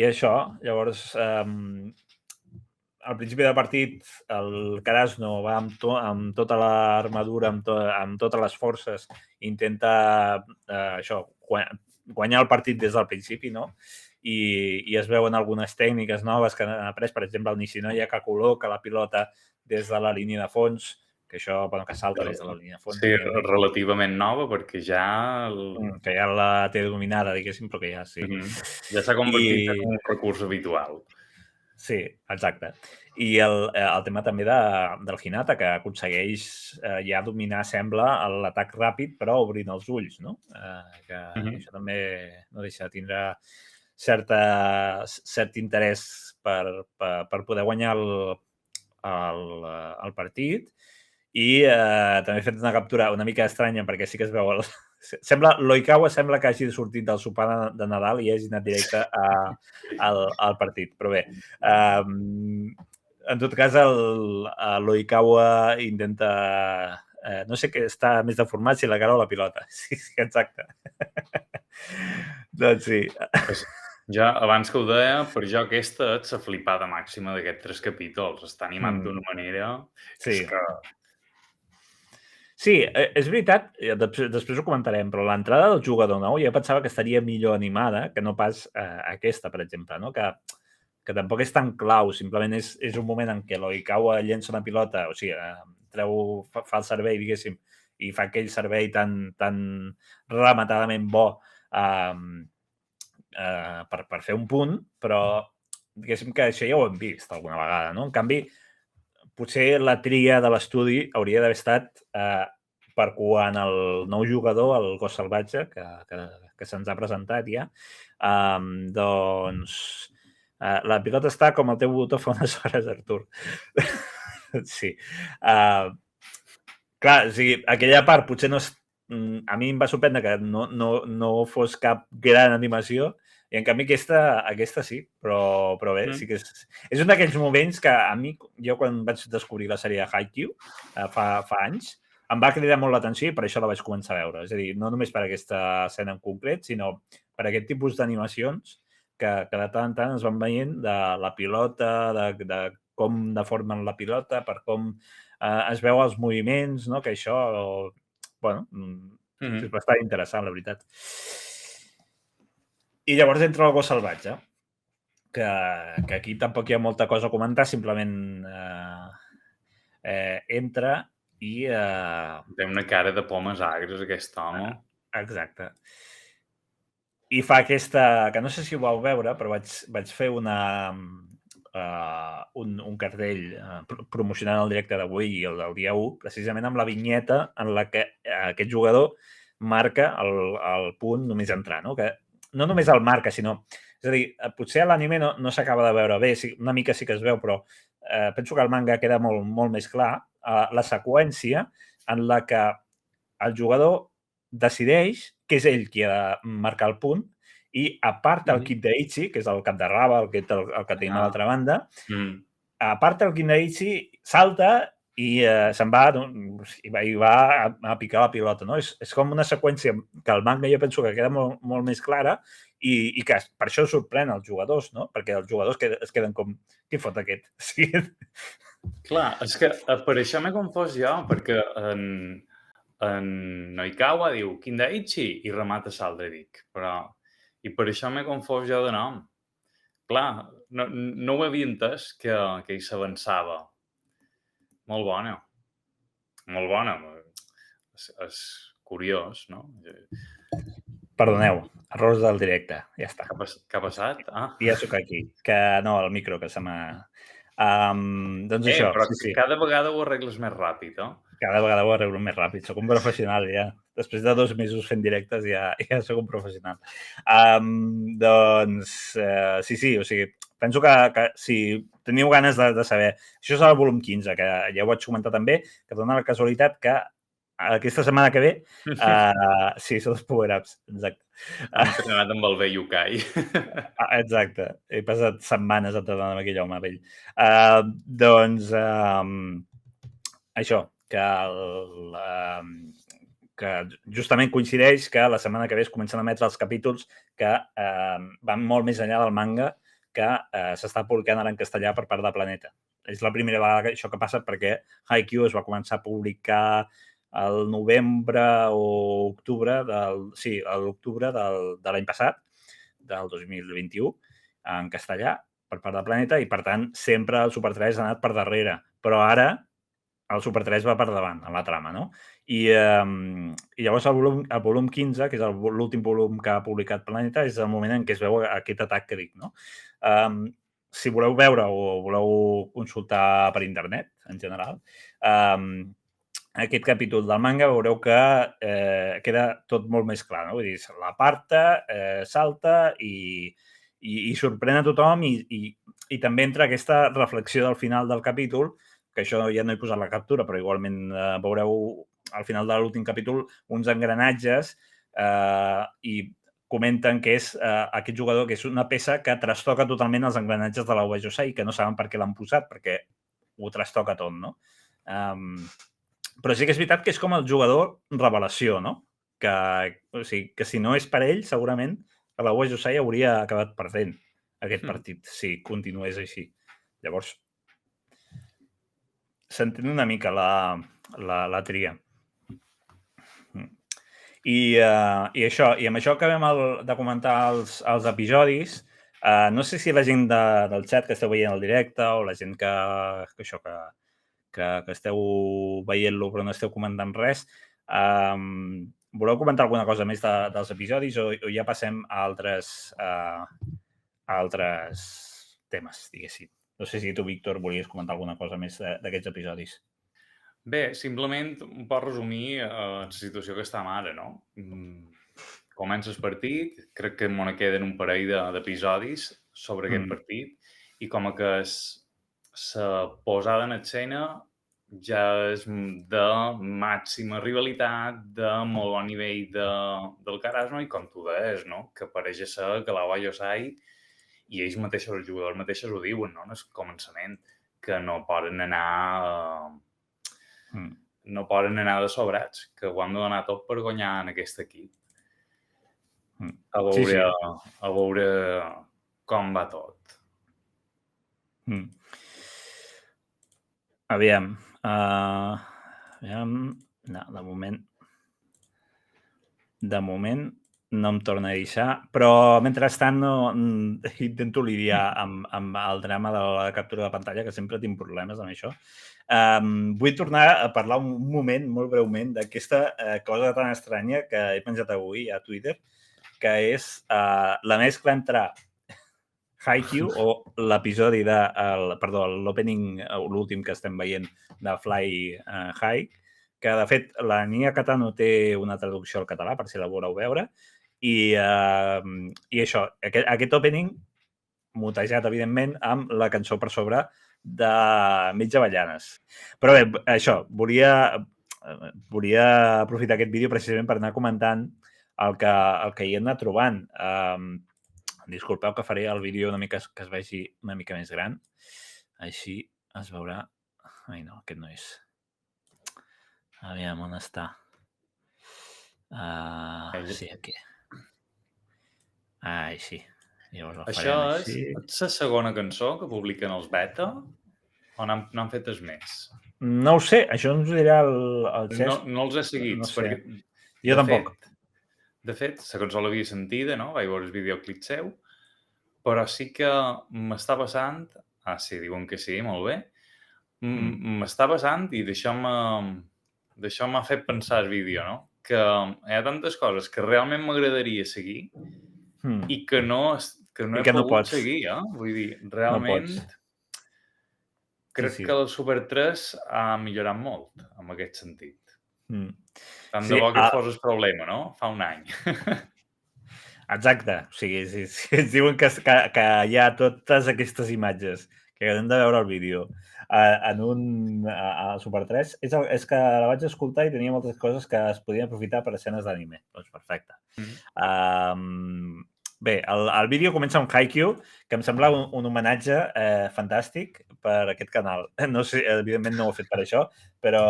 això, llavors, al principi del partit el Karasuno va amb tota l'armadura, amb totes les forces, intenta guanyar el partit des del principi, no? I es veuen algunes tècniques noves que han après, per exemple, el Nishinoya, que col·loca la pilota des de la línia de fons, que això, que salta des de la línia de fons. Sí, relativament nova, perquè ja... Que ja la té dominada, diguéssim, però que ja sí. Ja s'ha convertit en un recurs habitual. Sí, exacte. I el tema també del Hinata, que aconsegueix ja dominar, sembla, l'atac ràpid, però obrint els ulls, no? Que això també no deixa de tindre cert interès per poder guanyar el partit. I també he fet una captura una mica estranya, perquè sí que es veu... L'Oikawa sembla que hagi sortit del sopar de Nadal i hagi anat directe al partit. Però bé, en tot cas, l'Oikawa intenta... no sé què està més deformat, si la cara o la pilota. Sí, exacte. Doncs sí. Ja, abans que ho deia, per jo aquesta és la flipada màxima d'aquests 3 capítols. Està animat d'una manera que és Sí. que... Sí, és veritat, després ho comentarem, però l'entrada del jugador nou jo pensava que estaria millor animada que no pas aquesta, per exemple, no? Que tampoc és tan clau, simplement és un moment en què l'Oikawa llença una pilota, o sigui, fa el servei, diguéssim, i fa aquell servei tan rematadament bo per fer un punt, però diguéssim que això ja ho hem vist alguna vegada, no? En canvi, potser la tria de l'estudi hauria d'haver estat per quan el nou jugador, el gos salvatge, que se'ns ha presentat ja, doncs la pilota està com el teu botó fa unes hores, Artur. Sí. Clar, o sigui, aquella part potser no és... A mi em va sorprendre que no fos cap gran animació, i en canvi aquesta sí, però bé, sí que és un d'aquells moments que a mi, jo quan vaig descobrir la sèrie de Haikyuu fa anys, em va cridar molt l'atenció i per això la vaig començar a veure. És a dir, no només per aquesta escena en concret, sinó per aquest tipus d'animacions que de tant en tant es van veient de la pilota, de com deformen la pilota, per com es veu els moviments, no? Que això, bueno, és bastant interessant, la veritat. I llavors entra el gos salvatge, que aquí tampoc hi ha molta cosa a comentar, simplement entra i... Té una cara de pomes agres, aquest home. Exacte. I fa aquesta, que no sé si ho vau veure, però vaig fer un cartell promocionant el directe d'avui i el del dia 1, precisament amb la vinyeta en la que aquest jugador marca el punt només entrar, no? Que no només el marca, sinó... És a dir, potser a l'anime no s'acaba de veure bé, una mica sí que es veu, però penso que el manga queda molt més clar. La seqüència en la que el jugador decideix que és ell qui ha de marcar el punt i aparta el Kid Daichi, que és el cap de raba, el que tenim a l'altra banda, aparta el Kid Daichi, salta i se'n va, i va a picar la pilota. No? És com una seqüència que el manga jo penso que queda molt més clara i que per això sorprèn els jugadors, no? Perquè els jugadors es queden com, què fot aquest? Sí. Clar, és que per això m'he confós jo, perquè en Noikawa diu Kindaichi i remata l'altre dic, però... I per això m'he confós jo de nom. Clar, no ho havia entès que hi s'avançava. Molt bona. Molt bona. És curiós, no? Perdoneu, errors del directe, ja està. Què ha passat? Ja sóc aquí, que no, el micro, que se m'ha... doncs això, però sí. Cada vegada ho arregles més ràpid, eh? Cada vegada ho arreglo més ràpid, sóc un professional ja. Després de 2 mesos fent directes ja sóc un professional. Doncs sí, o sigui, penso que si teniu ganes de saber... Això és el volum 15, que ja ho vaig comentar també, que dona la casualitat que aquesta setmana que ve... sí, són els power-ups, exacte. Hem entrenat amb el vell Yukai. Exacte, he passat setmanes entrenant amb aquell home vell. Doncs això, que justament coincideix que la setmana que ve es comencen a emetre els capítols que van molt més enllà del manga que s'està publicant ara en castellà per part de Planeta. És la primera vegada que això que passa perquè Haikyuu es va començar a publicar el novembre o octubre l'octubre de l'any passat, del 2021, en castellà, per part de Planeta, i per tant sempre el Super 3 ha anat per darrere. Però ara el Super 3 va per davant en la trama, no? I llavors el volum 15, que és l'últim volum que ha publicat Planeta, és el moment en què es veu aquest atac que dic, no? Si voleu veure o voleu consultar per internet, en general, aquest capítol del manga veureu que queda tot molt més clar, no? Vull dir, l'aparta, salta i sorprèn a tothom i també entra aquesta reflexió del final del capítol, que això ja no he posat la captura, però igualment veureu al final de l'últim capítol uns engranatges i comenten que és aquest jugador que és una peça que trastoca totalment els engranatges de la Ueijosei i que no saben per què l'han posat, perquè ho trastoca tot, no? Però sí que és veritat que és com el jugador revelació, no? O sigui, que si no és per ell, segurament a la USAID hauria acabat perdent aquest partit si continués així. Llavors, s'entén una mica la tria. I això, i amb això acabem de comentar els episodis. No sé si la gent del xat que esteu veient el directe o la gent que esteu veient-lo però no esteu comentant res, voleu comentar alguna cosa més dels episodis o ja passem a altres temes, diguéssim. No sé si tu, Víctor, volies comentar alguna cosa més d'aquests episodis. Bé, simplement un poc resumir la situació que estem ara, no? Comença el partit, crec que me queden un parell d'episodis sobre aquest partit i com que la posada en escena ja és de màxima rivalitat, de molt bon nivell del Carasno i com tu deies, no? Que pareix ser que la Waiosai i ells mateixos, els jugadors mateixos ho diuen, no? En el començament, que no poden anar... no poden anar de sobrats, que ho han de donar tot per guanyar en aquest equip. A veure com va tot. Aviam. No, de moment no em torna a deixar, però mentrestant intento lidiar amb el drama de la captura de pantalla, que sempre tinc problemes amb això. Vull tornar a parlar un moment, molt breument, d'aquesta cosa tan estranya que he penjat avui a Twitter, que és la mescla entre Haikyuu o l'episodi l'opening, l'últim que estem veient de Fly High, que de fet la Nia Katano té una traducció al català, per si la voleu veure, i això, aquest opening mutejat, evidentment, amb la cançó per sobre de Mitja Avellanes. Però bé, això, volia aprofitar aquest vídeo precisament per anar comentant el que hi he anat trobant. Disculpeu que faré el vídeo una mica que es vegi una mica més gran. Així es veurà... Ai, no, aquest no és. Aviam, on està? Sí, aquí. Ai, sí. Això és la segona cançó que publiquen els beta o n'han fetes més? No ho sé, això ens ho dirà el Cesc. No els he seguit. No sé. Jo tampoc. De fet, la cançó l'havia sentida, no? Vaig veure el videoclip seu, però sí que m'està passant... Ah, sí, diuen que sí, molt bé. M'està passant i d'això m'ha fet pensar el vídeo, no? Que hi ha tantes coses que realment m'agradaria seguir i que no he pogut seguir, eh? Vull dir, realment crec que el Super 3 ha millorat molt en aquest sentit. Tant de bo que fos el problema, no? Fa un any. Exacte. O sigui, si ens diuen que hi ha totes aquestes imatges que hem de veure el vídeo a Super 3, és que la vaig escoltar i tenia moltes coses que es podien aprofitar per escenes d'anime. Doncs perfecte. Bé, el vídeo comença amb Haikyuu, que em sembla un homenatge fantàstic per aquest canal. No sé, evidentment no ho he fet per això, però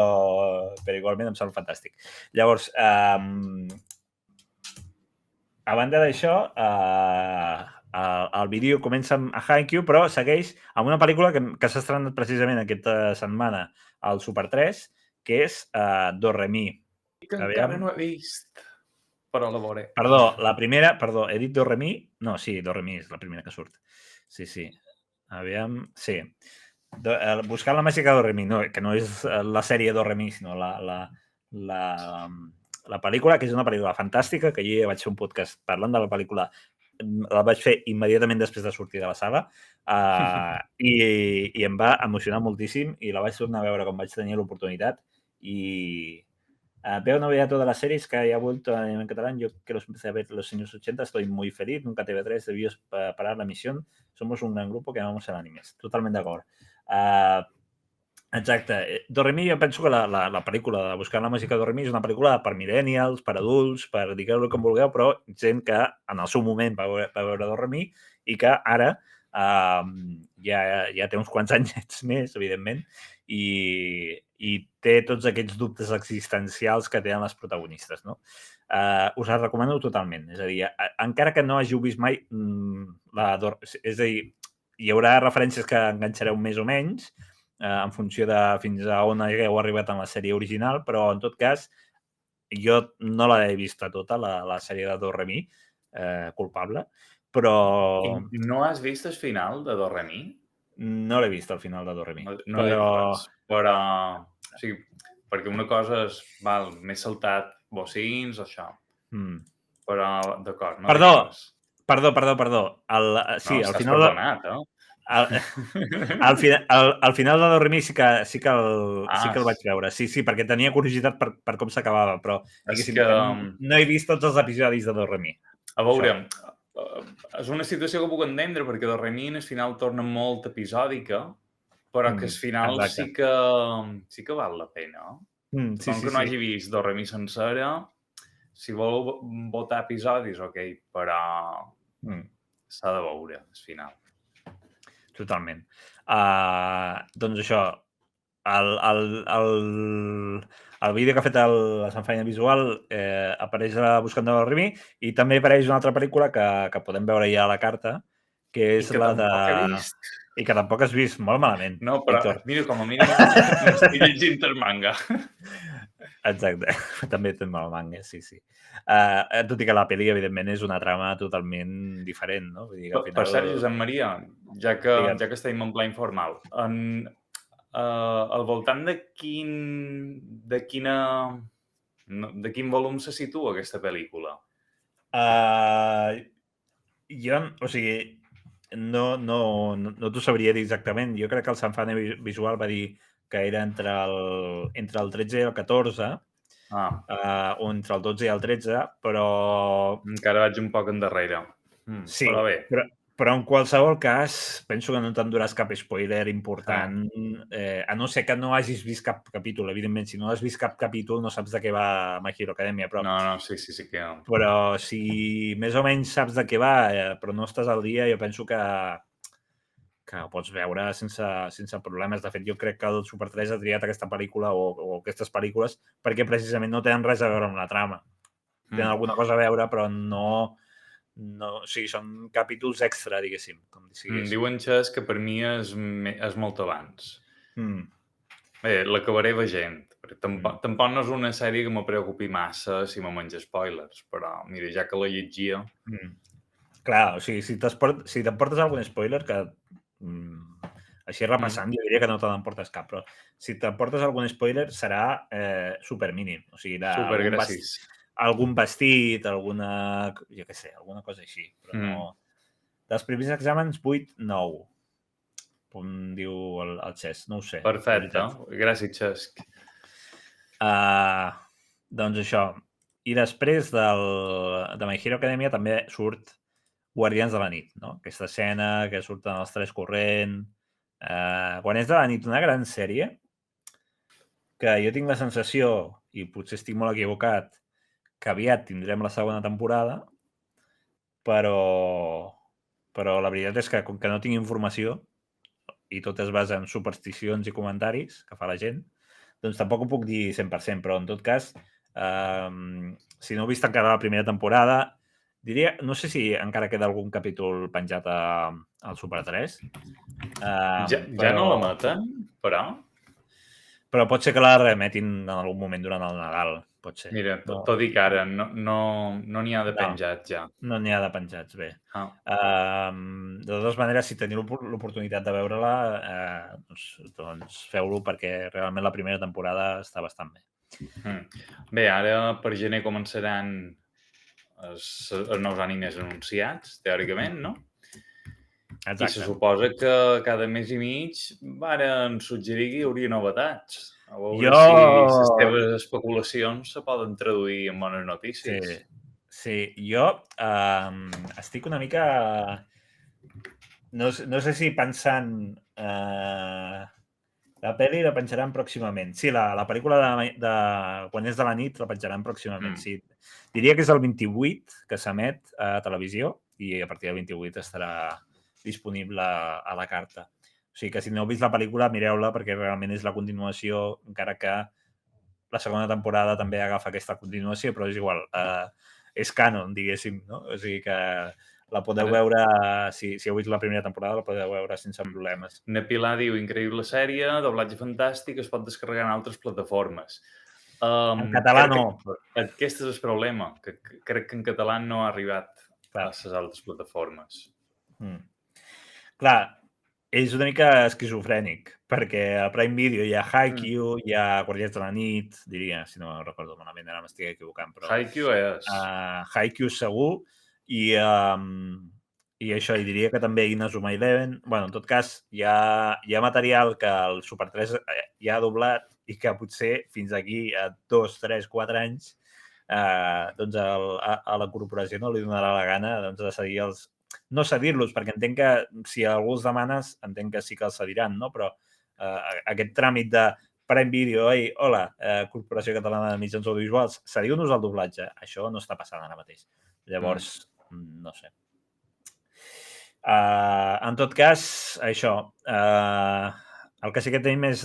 igualment em sembla fantàstic. Llavors, a banda d'això, el vídeo comença amb Haikyuu, però segueix amb una pel·lícula que s'ha estrenat precisament aquesta setmana al Super 3, que és Doremi. Que encara no he vist, però la veuré. Perdó, he dit Doremi? No, sí, Doremi és la primera que surt. Sí. Aviam, sí. Buscant la màgica de Doremi, que no és la sèrie Doremi, sinó la pel·lícula, que és una pel·lícula fantàstica, que jo vaig fer un podcast parlant de la pel·lícula, la vaig fer immediatament després de sortir de la sala i em va emocionar moltíssim i la vaig tornar a veure quan vaig tenir l'oportunitat y veo novedad de todas las series que haya vuelto en catalán. Yo que los empecé a ver en los años 80, estoy muy feliz. Nunca TV3 debió parar la emisión. Somos un gran grupo que amamos el anime. Totalment d'acord. Exacte. Doremi, jo penso que la pel·lícula de Buscant la màgica de Doremi és una pel·lícula per millennials, per adults, per digueu-lo com vulgueu, però gent que en el seu moment va veure Doremi i que ara ja té uns quants anyets més, evidentment, i i té tots aquests dubtes existencials que tenen les protagonistes, no? Us la recomano totalment. És a dir, encara que no hàgiu vist mai és a dir, hi haurà referències que enganxareu més o menys en funció de fins a on hagueu arribat en la sèrie original, però en tot cas jo no l'he vista tota, la sèrie de Do Re Mi, culpable, però... I no has vist el final de Do Re Mi? No l'he vist al final de Do Re Mi. No dic res, però... O sigui, perquè una cosa és, val, m'he saltat bocins, això. Però, d'acord, no dic res. Perdó. Sí, no, al estàs final... perdonat, Al final de Do Re Mi sí que el vaig veure. Sí, perquè tenia curiositat per com s'acabava, però diguéssim que no he vist tots els episodis de Do Re Mi. A veure, és una situació que puc entendre, perquè Do Re Mi al final torna molt episòdica, però que al final sí que val la pena. Com que no hagi vist Do Re Mi sencera, si vol votar episodis, ok, però s'ha de veure al final. Totalment. Doncs això, el vídeo que ha fet la Sanfaina Visual apareix a Buscant Do Re Mi i també apareix una altra pel·lícula que podem veure ja a la carta, que és la de... I que tampoc has vist, molt malament. No, però mira, com a mínim m'estic llegint el manga. Exacte, també té mal manga, sí. Tot i que la pel·li, evidentment, és una trama totalment diferent, no? Vull dir que al final... Per cert, Josep Maria, ja que estem en pla informal, al voltant de quin volum se situa aquesta pel·lícula? Jo, o sigui, no t'ho sabria dir exactament. Jo crec que el Sanfaina Visual va dir que era entre el 13 i el 14, o entre el 12 i el 13, però... Encara vaig un poc endarrere. Sí, però bé. Però en qualsevol cas, penso que no t'enduràs cap spoiler important, a no ser que no hagis vist cap capítol. Evidentment, si no has vist cap capítol no saps de què va My Hero Academia. Però, no, sí que... Però si més o menys saps de què va, però no estàs al dia, jo penso que ho pots veure sense problemes. De fet, jo crec que el Super 3 ha triat aquesta pel·lícula o aquestes pel·lícules perquè precisament no tenen res a veure amb la trama. Tenen alguna cosa a veure, però no... o sigui, són capítols extra, diguéssim. Diuen, Xes, que per mi és molt abans. Bé, l'acabaré veient. Tampoc no és una sèrie que me preocupi massa si me menja spoilers, però mira, ja que la llegia... Clar, o sigui, si t'emportes algun spoiler, que així repassant jo diria que no te n'emportes cap, però si t'emportes algun spoiler serà supermínim. O sigui, supergràcies. Algun vestit, alguna cosa així. Però no... Dels primers exàmens, 8-9. Com diu el Xesc, no ho sé. Perfecte, gràcies, Xesc. Doncs això. I després de My Hero Academia també surt Guardians de la nit, no? Aquesta escena que surten els tres corrent. Guardians de la nit, una gran sèrie que jo tinc la sensació, i potser estic molt equivocat, que aviat tindrem la segona temporada, però la veritat és que com que no tinc informació i tot es basa en supersticions i comentaris que fa la gent, doncs tampoc ho puc dir 100%, però en tot cas, si no heu vist encara la primera temporada, diria, no sé si encara queda algun capítol penjat al Super 3. Ja no la maten, però... Però pot ser que la remetin en algun moment durant el Nadal, pot ser. Mira, tot i que ara no n'hi ha de penjats ja. No n'hi ha de penjats, bé. De totes maneres, si teniu l'oportunitat de veure-la, doncs feu-lo perquè realment la primera temporada està bastant bé. Bé, ara per gener començaran els nous animes anunciats, teòricament, no? Exacte. I se suposa que cada mes i mig varen suggerir que hi hauria novetats. A veure si les teves especulacions se poden traduir en bones notícies. Sí. Jo estic una mica... No sé si pensant... La pel·li la penjaran pròximament. Sí, la pel·lícula de Quan és de la nit la penjaran pròximament, sí. Diria que és el 28 que s'emet a televisió i a partir del 28 estarà disponible a la carta. sigui que si no heu vist la pel·lícula, mireu-la perquè realment és la continuació, encara que la segona temporada també agafa aquesta continuació, però és igual, és canon, diguéssim, no? O sigui que la podeu veure, si heu vist la primera temporada, la podeu veure sense problemes. Nepilar diu, increïble sèrie, doblatge fantàstic, es pot descarregar en altres plataformes. En català no. Aquest és el problema, que crec que en català no ha arribat Clar. a les altres plataformes. Clar, és una mica esquizofrènic, perquè a Prime Video hi ha Haikyuu, hi ha Guardians de la Nit, diria, si no recordo malament, ara m'estic equivocant, però... Haikyuu és. Haikyuu segur, i això, i diria que també Inazuma Eleven. Bueno, en tot cas, hi ha material que el Super 3 ja ha doblat i que potser fins aquí a 2, 3, 4 anys doncs a la corporació no li donarà la gana de cedir els... No cedir-los, perquè entenc que si algú els demanes, entenc que sí que els cediran, no? Però aquest tràmit de Prime Video, hola, Corporació Catalana de Mitjans Audiovisuals, cediu-nos el doblatge. Això no està passant ara mateix. Llavors, no sé. En tot cas, això. El que sí que tenim és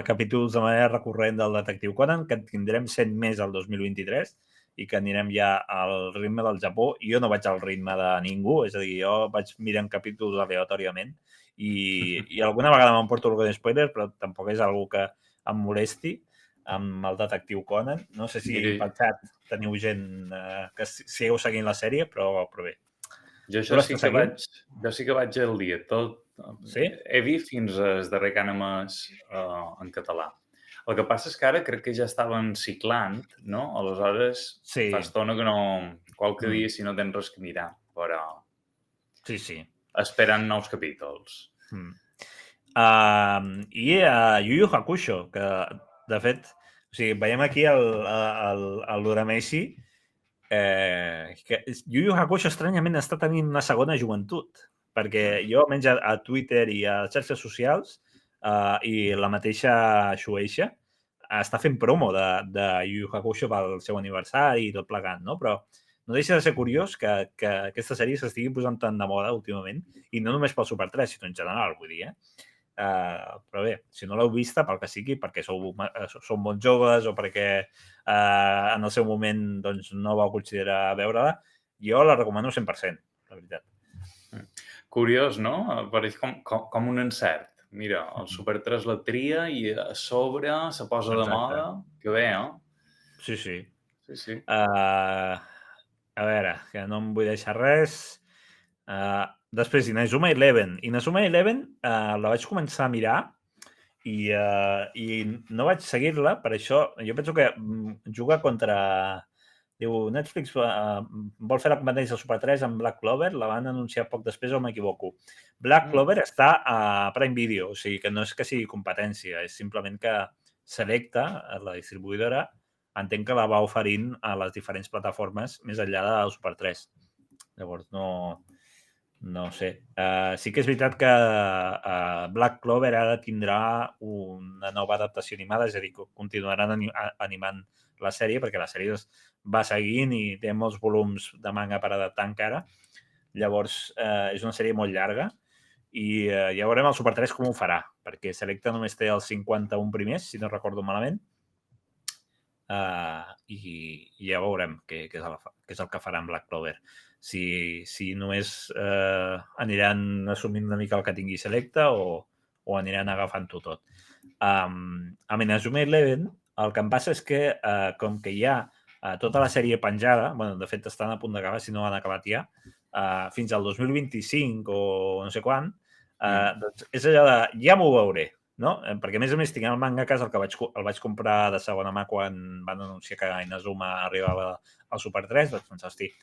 capítols de manera recurrent del Detectiu Conan, que tindrem 100 més el 2023 i que anirem ja al ritme del Japó. Jo no vaig al ritme de ningú, és a dir, jo vaig mirant capítols aleatòriament i alguna vegada m'emporto algun spoiler, però tampoc és algo que em molesti amb el Detectiu Conan. No sé si pel xat teniu gent que sigueu seguint la sèrie, però bé. Jo sí que vaig al dia, tot. Sí? He vist fins al darrer que han emès en català. El que passa és que ara crec que ja estaven ciclant, no? Aleshores, fa estona que no... Qualque dia, si no tens res que mirar, però... Sí. Esperen nous capítols. I Yu Yu Hakusho, que, de fet, o sigui, veiem aquí l'Urameshi, que Yu Yu Hakusho estranyament està tenint una segona joventut, perquè jo, almenys a Twitter i a les xarxes socials, i la mateixa Shueisha està fent promo de Yu Yu Hakusho pel seu aniversari i tot plegant, no? Però no deixa de ser curiós que aquesta sèrie s'estigui posant tan de moda últimament, i no només pel Super 3, sinó en general, vull dir, però bé, si no l'heu vista, pel que sigui, perquè sou molt joves o perquè en el seu moment doncs, no vau considerar veure-la, jo la recomano 100%, la veritat. Curiós, no? Pareix com un encert. Mira, el Super 3 la tria i a sobre se posa de moda. Que bé, Sí. Sí. A veure, que no em vull deixar res. Després, Inazuma Eleven. Inazuma Eleven la vaig començar a mirar i no vaig seguir-la, per això jo penso que juga contra... Diu, Netflix vol fer la competència al Super 3 amb Black Clover, la van anunciar poc després o m'equivoco. Black Clover està a Prime Video, o sigui que no és que sigui competència, és simplement que Selecta, la distribuïdora, entenc que la va oferint a les diferents plataformes més enllà del Super 3. Llavors, no sé. Sí que és veritat que Black Clover ara tindrà una nova adaptació animada, és a dir, que continuaran animant la sèrie, perquè la sèrie va seguint i té molts volums de manga per adaptar encara. Llavors, és una sèrie molt llarga i ja veurem el Super 3 com ho farà, perquè Selecta només té els 51 primers, si no recordo malament, i ja veurem què és el que farà amb Black Clover. Si només aniran assumint una mica el que tingui Selecta o aniran agafant-ho tot. A Inazuma Eleven, el que em passa és que, com que hi ha tota la sèrie penjada, bueno, de fet estan a punt d'acabar, si no han acabat ja, fins al 2025 o no sé quan, doncs és allò de ja m'ho veuré, no? Perquè a més tinc el manga a casa, el vaig comprar de segona mà quan van anunciar que Inazuma arribava al Super 3, vaig pensar, hosti,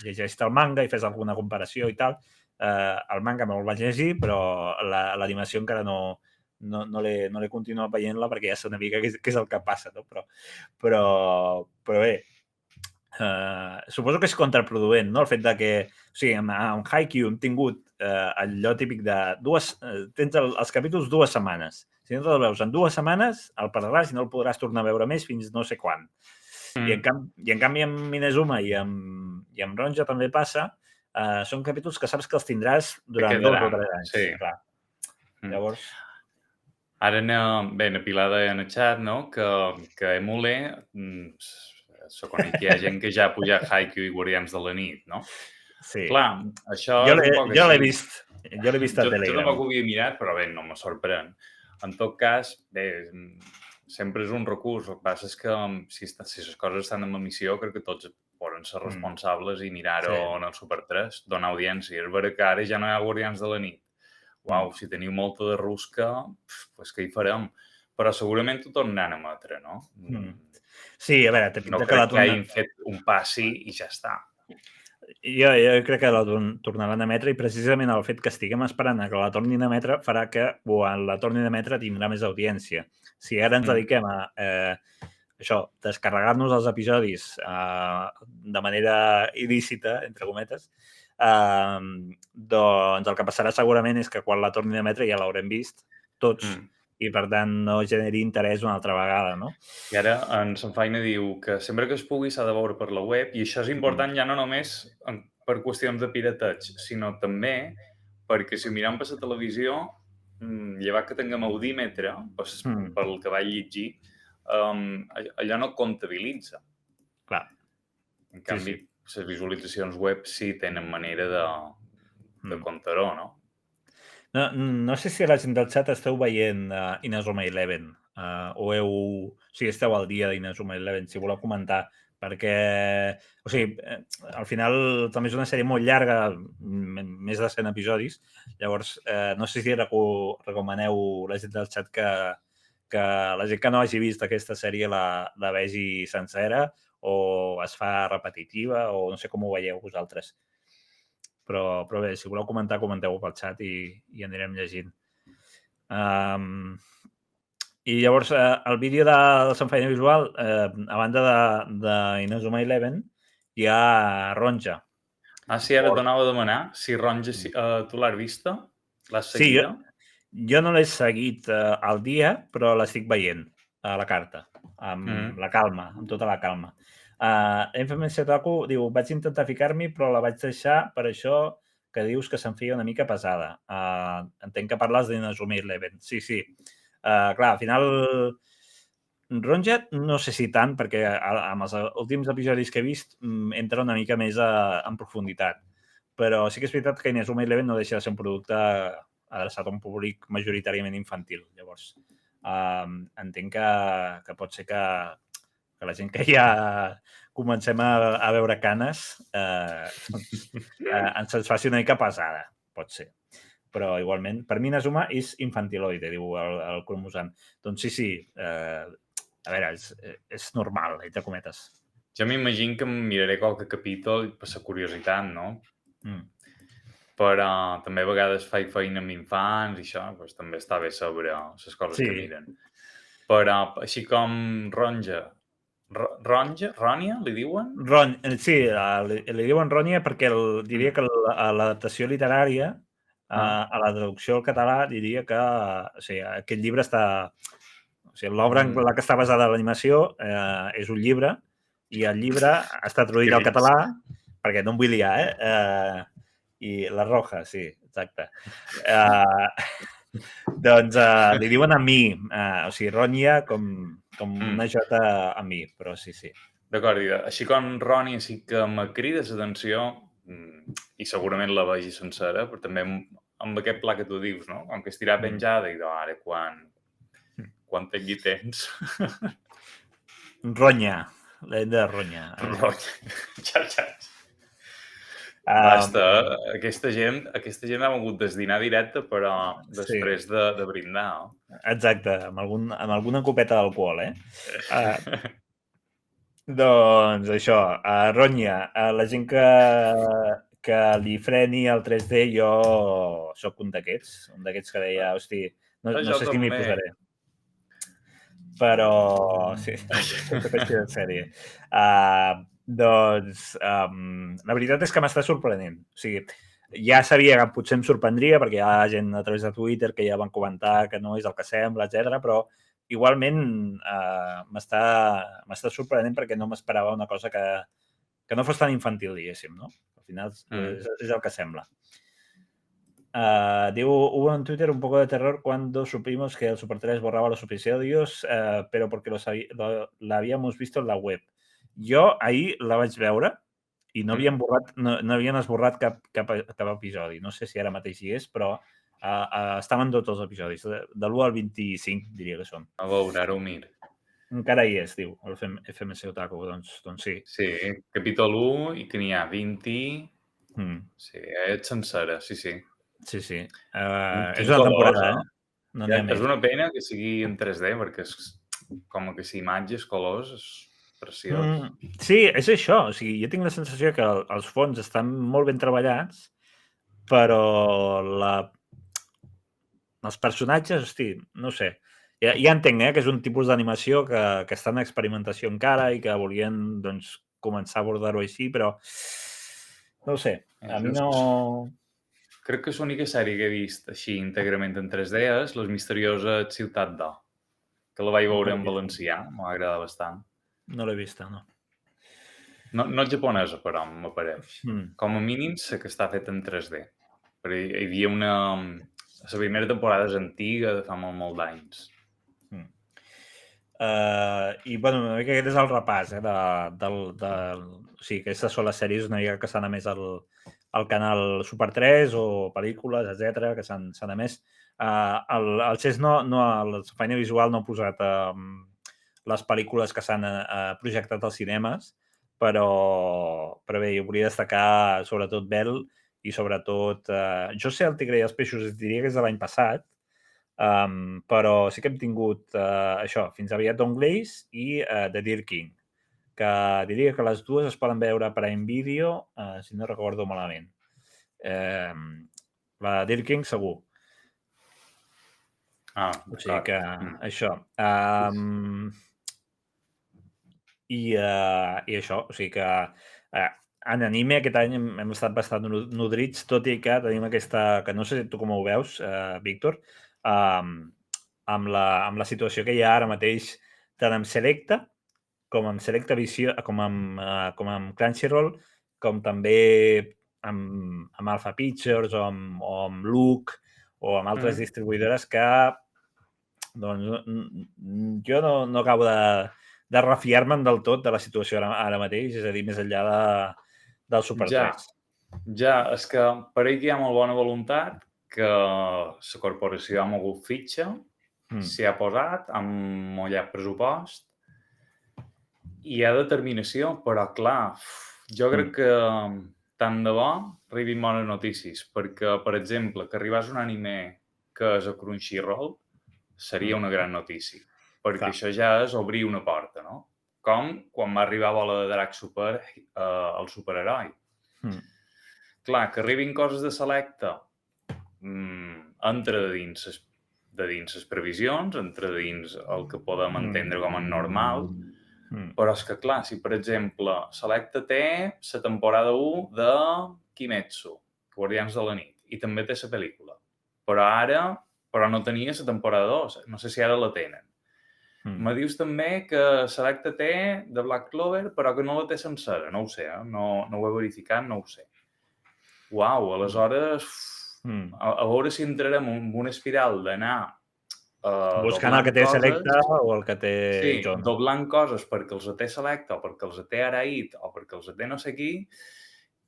llegeix-te el manga i fes alguna comparació i tal. El manga me'l vaig llegir, però l'animació encara no l'he continuat veient-la perquè ja sé una mica què és el que passa, no? Però bé, suposo que és contraproduent, no? El fet de que, o sigui, amb Haikyuu hem tingut allò típic de tens els capítols 2 setmanes. Si no te'l veus en 2 setmanes, el perdràs i no el podràs tornar a veure més fins no sé quan. I en canvi amb Inazuma i amb Ronja també passa, són capítols que saps que els tindràs durant 2 o 3 anys. Sí. Clar. Llavors... Ara, bé, na Pilar deia en el xat, no?, que Emule se coneix que hi ha gent que ja ha pujat Haikyuu i Guardians de la Nit, no? Sí. Clar, això Jo és un poc l'he així. vist. Jo l'he vist a Jo Telegram. tampoc ho havia mirat, però bé, no me sorprèn. En tot cas, bé, sempre és un recurs. El que passa és que si les coses estan en emissió, crec que tots poden ser responsables i mirar-ho en el Super 3, donar audiència. És vera que ara ja no hi ha Guardians de la Nit. Uau, si teniu molta de rusca, doncs què hi farem? Però segurament ho tornaran a emetre, no? Sí, a veure, té No pinta que la crec que hagin fet un passi i ja està. Jo crec que la tornaran a emetre i precisament el fet que estiguem esperant que la tornin a emetre farà que quan la tornin a emetre tindrà més audiència. Si ara ens dediquem a això, descarregar-nos els episodis de manera il·lícita, entre cometes, doncs el que passarà segurament és que quan la tornin a emetre ja l'haurem vist tots i per tant no generi interès una altra vegada, no? I ara en Sanfaina diu que sempre que es pugui s'ha de veure per la web i això és important ja no només per qüestions de pirateig, sinó també perquè si ho mirem per la televisió, llevat que tinguem audímetre, pel que vaig llegir, allò no comptabilitza. Clar. En canvi, les visualitzacions web sí tenen manera de comptar-ho, no? No sé si a la gent del xat esteu veient Inazuma Eleven o si esteu al dia d'Inazuma Eleven, si voleu comentar, perquè, o sigui, al final també és una sèrie molt llarga, més de 100 episodis, llavors no sé si recomaneu la gent del xat que la gent que no hagi vist aquesta sèrie la vegi sencera o es fa repetitiva o no sé com ho veieu vosaltres. Però bé, si voleu comentar, comenteu-ho pel xat i anirem llegint. I llavors, el vídeo de Sanfaina Visual, a banda d'Inazuma Eleven, hi ha Ronja. Sí, ara t'anava a demanar si Ronja tu l'has vista? L'has seguida? Sí, jo no l'he seguit al dia, però l'estic veient a la carta, amb la calma, amb tota la calma. Infamous Otaku diu, vaig intentar ficar-m'hi, però la vaig deixar per això que dius que se'm feia una mica pesada. Entenc que parles d'Inazuma Eleven. Sí. Clar, al final Ronja no sé si tant, perquè amb els últims episodis que he vist entra una mica més en profunditat. Però sí que és veritat que Inazuma Eleven no deixa de ser un producte adreçat a un públic majoritàriament infantil. Llavors, entenc que pot ser que la gent que ja comencem a veure canes ens faci una mica pesada, pot ser. Però igualment, per mi Inazuma és infantiloide, diu el Cromosan. Doncs sí, a veure, és normal, entre cometes. Jo m'imagino que em miraré qualque capítol per la curiositat, no? Però també a vegades faig feina amb infants i això, doncs també està bé saber les coses que miren. Però així com Ronja, Rònia, li diuen? Sí, li diuen Rònia perquè diria que l'adaptació literària, a la traducció al català, diria que aquest llibre està... O sigui, l'obra en la que està basada l'animació és un llibre i el llibre està traduït al català, perquè no em vull liar, i la roja, sí, exacte. Doncs li diuen a mi, o sigui, Rònia com una jota a mi, però sí. D'acord, així com Rònia sí que me crida l'atenció i segurament la vegi sencera, però també amb aquest pla que tu dius, no? Com que estirà penjada i ara quan tingui temps... Ronya, l'hem de Ronya. Ja. Basta, aquesta gent ha hagut d'esdinar directe, però després de brindar. Exacte, amb alguna copeta d'alcohol, Doncs això, Ronya, la gent que li freni el 3D, jo sóc un d'aquests que deia, hosti, no sé si m'hi posaré. Però, sí, aquesta qüestió de sèrie. Doncs, la veritat és que m'està sorprenent. O sigui, ja sabia que potser em sorprendria, perquè hi ha gent a través de Twitter que ja van comentar que no és el que sembla, etc. Però igualment m'està sorprenent perquè no m'esperava una cosa que no fos tan infantil, diguéssim, no? Al final és el que sembla. Digo, hubo en Twitter un poco de terror cuando supimos que el Super 3 borraba los episodios, pero porque la habíamos visto en la web. Jo ahir la vaig veure i no havien esborrat cap episodi. No sé si ara mateix hi és, però estaven tots els episodis. De l'1 al 25, diria que són. A veure, ara ho miro. Encara hi és, diu, el FMC Otaku. Doncs sí. Sí, capítol 1 i que n'hi ha 20... Sí, és sencera, sí. Sí. Quin És una colors, temporada, No n'hi ha més. És una pena que sigui en 3D, perquè és com que si imatges, colors, és preciós. Sí, és això. O sigui, jo tinc la sensació que els fons estan molt ben treballats, però els personatges, hosti, no sé. Ja entenc que és un tipus d'animació que està en experimentació encara i que volien doncs, començar a abordar-ho així, però no ho sé. A mi no... Crec que l'única sèrie que he vist així íntegrament en 3D és Les misterioses Ciutat d'O, que la vaig veure en valencià, m'ha agradat bastant. No l'he vista, no. No és japonesa, però m'apareix. Com a mínim sé que està fet en 3D. Però hi havia una... La primera temporada és antiga, de fa molt d'anys. I, bueno, una mica aquest és el repàs, o sigui, aquestes són les sèries una mica que s'han emès al canal Super 3 o pel·lícules, etc que s'han emès. El CES la feina visual no ha posat les pel·lícules que s'han projectat als cinemes, però bé, jo volia destacar sobretot Bell i sobretot Jo sé el tigre i els peixos, diria que és de l'any passat, però sí que hem tingut això, fins aviat Don Glaze i The Deer King, que diria que les dues es poden veure per Prime Video, si no recordo malament. La Deer King segur. O sigui que això. I això, o sigui que en anime aquest any hem estat bastant nodrits, tot i que tenim aquesta, que no sé tu com ho veus, Víctor, amb la situació que hi ha ara mateix tant amb Selecta, com amb Selecta Visió, com amb Crunchyroll, com també amb Alpha Pictures o amb Look o amb altres distribuïdores que doncs, jo no acabo de refiar-me'n del tot de la situació ara mateix, és a dir, més enllà del Super 3. Ja, és que pareix que hi ha molt bona voluntat, que la corporació ha mogut fitxa, s'hi ha posat, ha mullat pressupost i hi ha determinació, però clar, jo crec que tant de bo arribin bones notícies, perquè, per exemple, que arribés un anime que és a Crunchyroll seria una gran notícia, perquè això ja és obrir una porta, no? Com quan va arribar Bola de Drac Super, el superheroi. Clar, que arribin coses de Selecta entra de dins les previsions, entra dins el que podem entendre com a normal, però és que, clar, si, per exemple, Selecta té la temporada 1 de Kimetsu, Guardians de la nit, i també té la pel·lícula, però no tenia la temporada 2, no sé si ara la tenen. Me dius també que Selecta té de Black Clover, però que no la té sencera, no ho sé, no ho he verificat, no ho sé. Uau, aleshores, a veure si entrarem en una espiral d'anar buscant el que té Selecta o el que té John. Sí, doblant coses perquè els té Selecta o perquè els té Araid o perquè els té no sé qui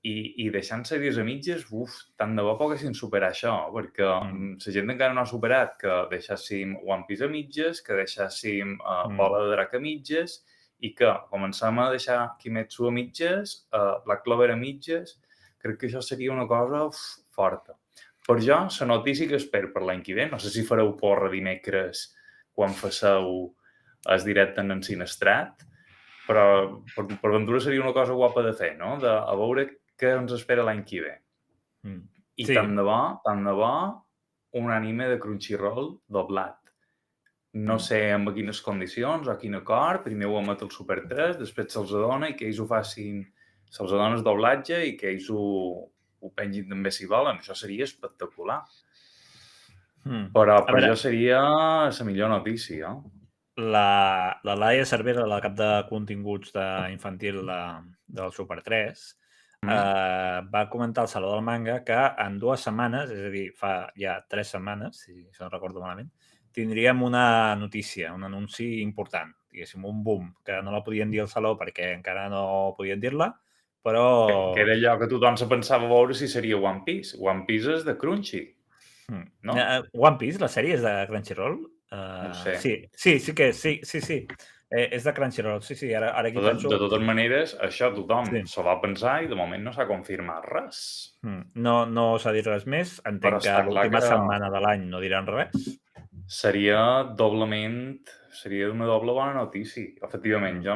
i deixant sèries a mitges, tant de bo poguessin superar això, perquè la gent encara no ha superat que deixàssim One Piece a mitges, que deixàssim Bola de Drac a mitges i que començam a deixar Kimetsu a mitges, Black Clover a mitges. Crec que això seria una cosa forta. Per jo, la notícia que espero per l'any que ve, no sé si fareu porra dimecres quan faceu el directe en Cinestrat, però per ventura seria una cosa guapa de fer, no? A veure què ens espera l'any que ve. I tant de bo, un anime de Crunchyroll doblat. No sé en quines condicions o a quin acord, primer ho emet el Super 3, després se'ls adona i que ells ho facin, se'ls adona el doblatge i que ells ho pengin també si volen. Això seria espectacular. Però per jo seria la millor notícia. La Laia Cervera, la cap de continguts infantil del Super 3, va comentar al Saló del Manga que en 2 setmanes, és a dir, fa ja 3 setmanes, si no recordo malament, tindríem una notícia, un anunci important, diguéssim, un boom, que no la podien dir al Saló perquè encara no podien dir-la, però... Que era allò que tothom se pensava veure si seria One Piece. One Piece és de Crunchy, no? One Piece, la sèrie és de Crunchyroll? No ho sé. Sí que sí. És de Crunchyroll, sí, ara aquí penso... De totes maneres, això tothom Sí. s'ho va pensar i de moment no s'ha confirmat res. No s'ha dit res més. Entenc que l'última setmana de l'any no diran res. Seria una doble bona notícia. Efectivament, jo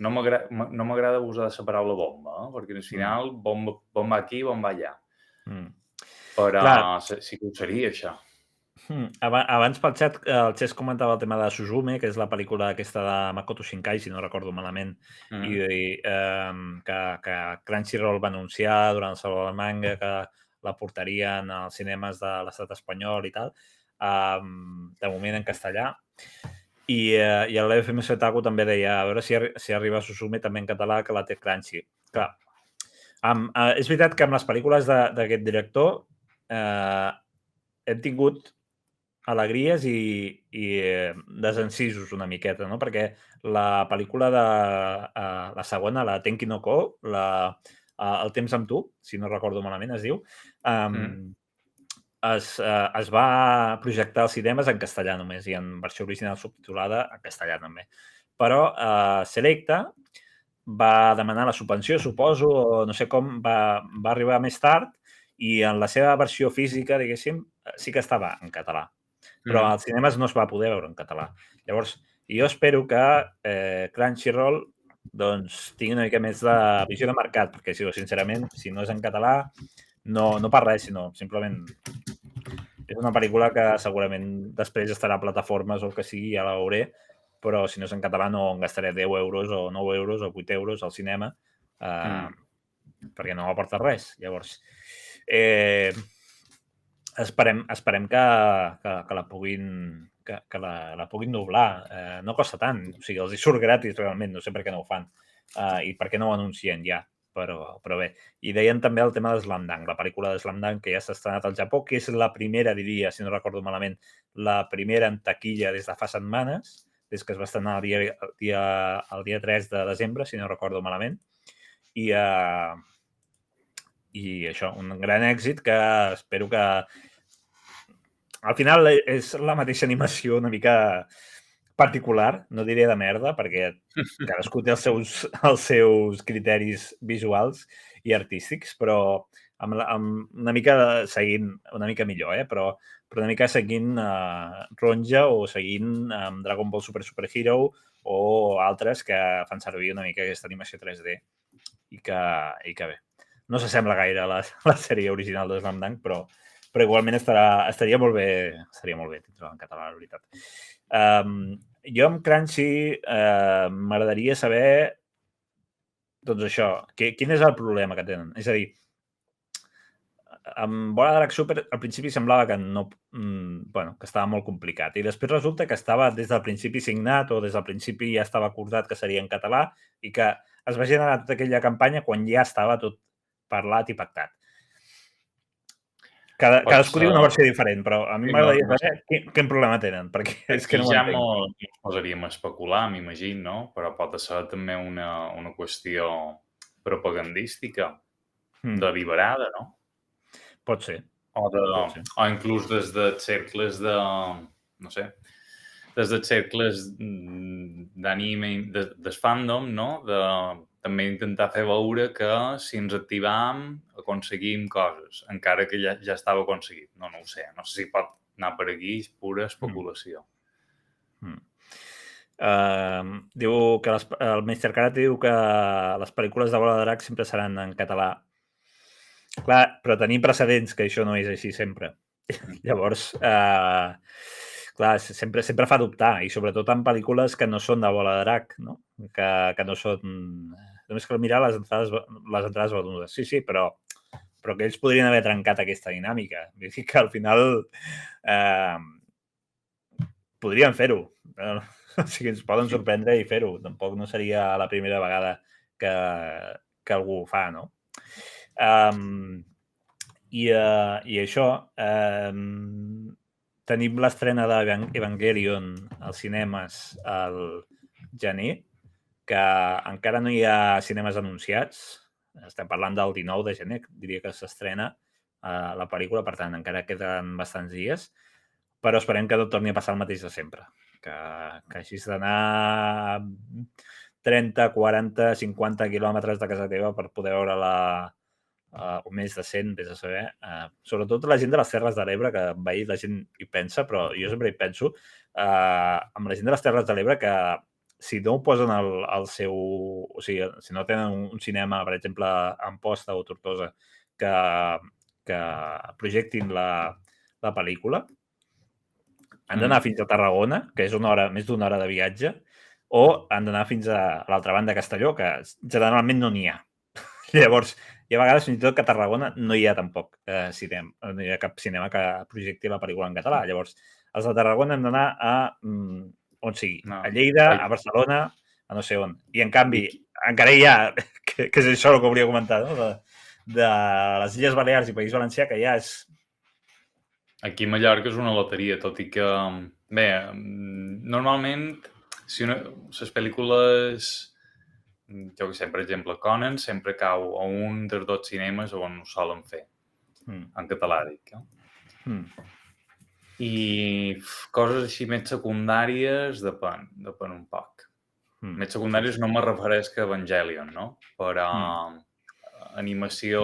no m'agrada usar la paraula bomba, perquè al final bomba aquí, bomba allà. Però sí que ho seria, això. Abans pel xat, el Xes comentava el tema de Suzume, que és la pel·lícula aquesta de Makoto Shinkai, si no recordo malament, i que Crunchyroll va anunciar durant el Saló del Manga que la portarien als cinemes de l'estat espanyol i tal, de moment en castellà. I l'FMS Otaku també deia a veure si arriba a Suzume també en català, que la té Crunchy. Clar, és veritat que amb les pel·lícules d'aquest director hem tingut alegries i desencisos una miqueta, no? Perquè la pel·lícula de la segona, la Tenki no Ko, El temps amb tu, si no recordo malament es diu, es va projectar als cinemes en castellà només i en versió original subtitulada en castellà també. Però Selecta va demanar la subvenció, suposo, o no sé com, va arribar més tard i en la seva versió física, diguéssim, sí que estava en català. Però als cinemes no es va poder veure en català. Llavors, jo espero que Crunchyroll doncs, tingui una mica més de visió de mercat, perquè, sincerament, si no és en català, no per res, sinó simplement és una pel·lícula que segurament després estarà a plataformes o el que sigui, ja la veuré, però si no és en català no em gastaré 10 euros o 9 euros o 8 euros al cinema perquè no m'aporta res. Llavors, esperem que la puguin doblar. No costa tant, o sigui, els hi surt gratis realment, no sé per què no ho fan i per què no ho anuncien ja, però bé. I deien també el tema de Slam Dunk, la pel·lícula de Slam Dunk que ja s'ha estrenat al Japó, que és la primera, diria, si no recordo malament, la primera en taquilla des de fa setmanes, des que es va estrenar el dia 3 de desembre, si no recordo malament, i això, un gran èxit que espero que al final és la mateixa animació una mica particular, no diré de merda, perquè cadascú té els seus criteris visuals i artístics, però amb una mica seguint, una mica millor, però una mica seguint Ronja o seguint Dragon Ball Super Hero o altres que fan servir una mica aquesta animació 3D i que bé. No s'assembla gaire a la sèrie original de Slam Dunk, però igualment estaria molt bé tindre-la en català, la veritat. Jo amb Crunchy m'agradaria saber doncs això, quin és el problema que tenen. És a dir, amb Bola Drac Super al principi semblava que que estava molt complicat i després resulta que estava des del principi signat o des del principi ja estava acordat que seria en català i que es va generar tota aquella campanya quan ja estava tot parlat i pactat. Cadascú diu una versió diferent, però a mi m'agradaria saber quin problema tenen, perquè és que no ho entenc. Ja ens posaríem a especular, m'imagino, no? Però pot ser també una qüestió propagandística, deliberada, no? Pot ser. O inclús des de cercles de, no sé, des de cercles d'anime, del fandom, no? També intentar fer veure que si ens activàvem aconseguim coses, encara que ja estava aconseguit. No ho sé. No sé si pot anar per aquí, és pura especulació. Diu que el Mr. Karate diu que les pel·lícules de Bola de Drac sempre seran en català. Clar, però tenim precedents que això no és així sempre. Llavors, clar, sempre fa dubtar, i sobretot en pel·lícules que no són de Bola de Drac, no? Que no són... Només cal mirar les entrades venudes. Sí, però que ells podrien haver trencat aquesta dinàmica. Vull dir que al final podrien fer-ho. O sigui, ens poden sorprendre i fer-ho. Tampoc no seria la primera vegada que algú ho fa, no? I això, tenim l'estrena d'Evangelion als cinemes al gener, que encara no hi ha cinemes anunciats. Estem parlant del 19 de gener, diria que s'estrena la pel·lícula, per tant, encara queden bastants dies, però esperem que no torni a passar el mateix de sempre, que hagis d'anar 30, 40, 50 quilòmetres de casa teva per poder veure-la o més de 100, vés a saber. Sobretot la gent de les Terres de l'Ebre, que veí la gent hi pensa, però jo sempre hi penso, amb la gent de les Terres de l'Ebre, que si no ho posen al seu... O sigui, si no tenen un cinema, per exemple, a Amposta o Tortosa, que projectin la pel·lícula, han d'anar fins a Tarragona, que és més d'una hora de viatge, o han d'anar fins a l'altra banda de Castelló, que generalment no n'hi ha. Llavors, hi ha vegades fins i tot que a Tarragona no hi ha tampoc cinema, no hi ha cap cinema que projecti la pel·lícula en català. Llavors, els de Tarragona han d'anar a on sigui, a Lleida, a Barcelona, a no sé on. I en canvi, encara hi ha, que és això el que volia comentar, no? De les Illes Balears i País Valencià, que ja és... Aquí a Mallorca és una loteria, tot i que... Bé, normalment, si les pel·lícules... Jo que sé, per exemple, Conan sempre cau a un dels dos cinemes on ho solen fer. En català, dic. I coses així més secundàries depèn un poc. Més secundàries no me refereix que Evangelion, no? Però animació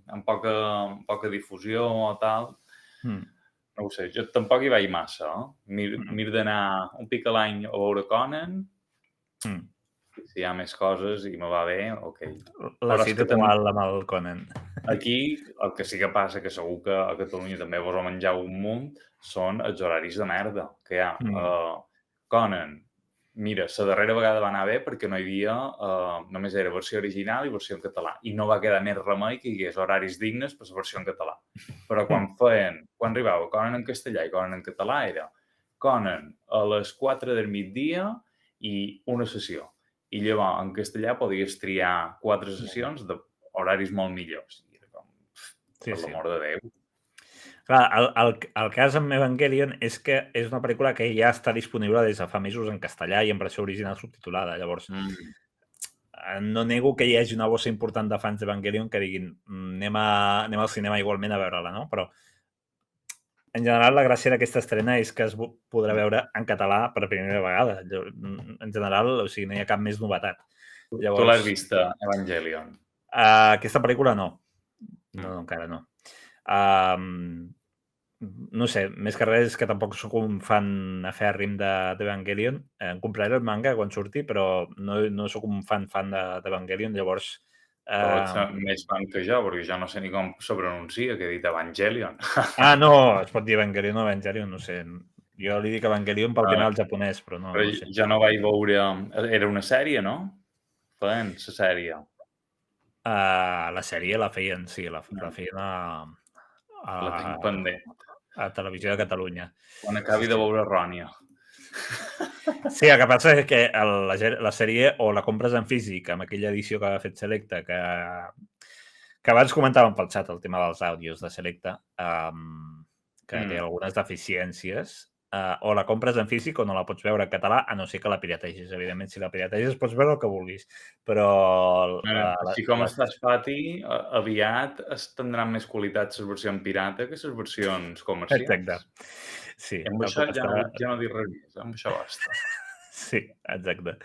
amb poca difusió o tal, no ho sé, jo tampoc hi vaig massa, M'he d'anar un pic a l'any a veure Conan, si hi ha més coses i me va bé, ok. La cita igual amb el Conan. Aquí, el que sí que passa, que segur que a Catalunya també vos ho menjau un munt, són els horaris de merda que hi ha. Conan, mira, la darrera vegada va anar bé perquè no hi havia, només era versió original i versió en català. I no va quedar més remei que hi hagués horaris dignes per la versió en català. Però quan arribava Conan en castellà i Conan en català era Conan a les 4 del migdia i una sessió. I llavors, en castellà, podies triar 4 sessions d'horaris molt millors. I era com, per l'amor de Déu. Clar, el cas amb Evangelion és que és una pel·lícula que ja està disponible des de fa mesos en castellà i en versió original subtitulada. Llavors, no nego que hi hagi una bossa important de fans d'Evangelion que diguin anem al cinema igualment a veure-la, no? Però, en general, la gràcia d'aquesta estrena és que es podrà veure en català per primera vegada. En general, o sigui, no hi ha cap més novetat. Tu l'has vist, Evangelion? Aquesta pel·lícula no. No, encara no. No sé, més que res és que tampoc sóc un fan afèrrim d'Evangelion. Em compraré el manga quan surti, però no sóc un fan d'Evangelion, llavors... Però ets més fan que jo, perquè jo no sé ni com se pronuncia, que he dit Evangelion. No, es pot dir Evangelion o Evangelion, no sé. Jo li dic Evangelion pel tema del japonès, però no sé. Jo no vaig veure... Era una sèrie, no? Feien la sèrie. La sèrie la feien, sí, la feien La tinc pendent. A Televisió de Catalunya. Quan acabi de veure Rònia. Sí, el que passa és que la sèrie o la compres en físic, amb aquella edició que ha fet Selecta, que abans comentàvem pel xat el tema dels àudios de Selecta, que té algunes deficiències, o la compres en físic o no la pots veure en català, a no ser que la pirategis. Evidentment, si la pirategis pots veure el que vulguis, però... Així com estàs, Pati, aviat es tindran més qualitat les versions pirata que les versions comercials. Exacte. Sí. Amb això ja no dic res més, amb això basta. Sí, exacte.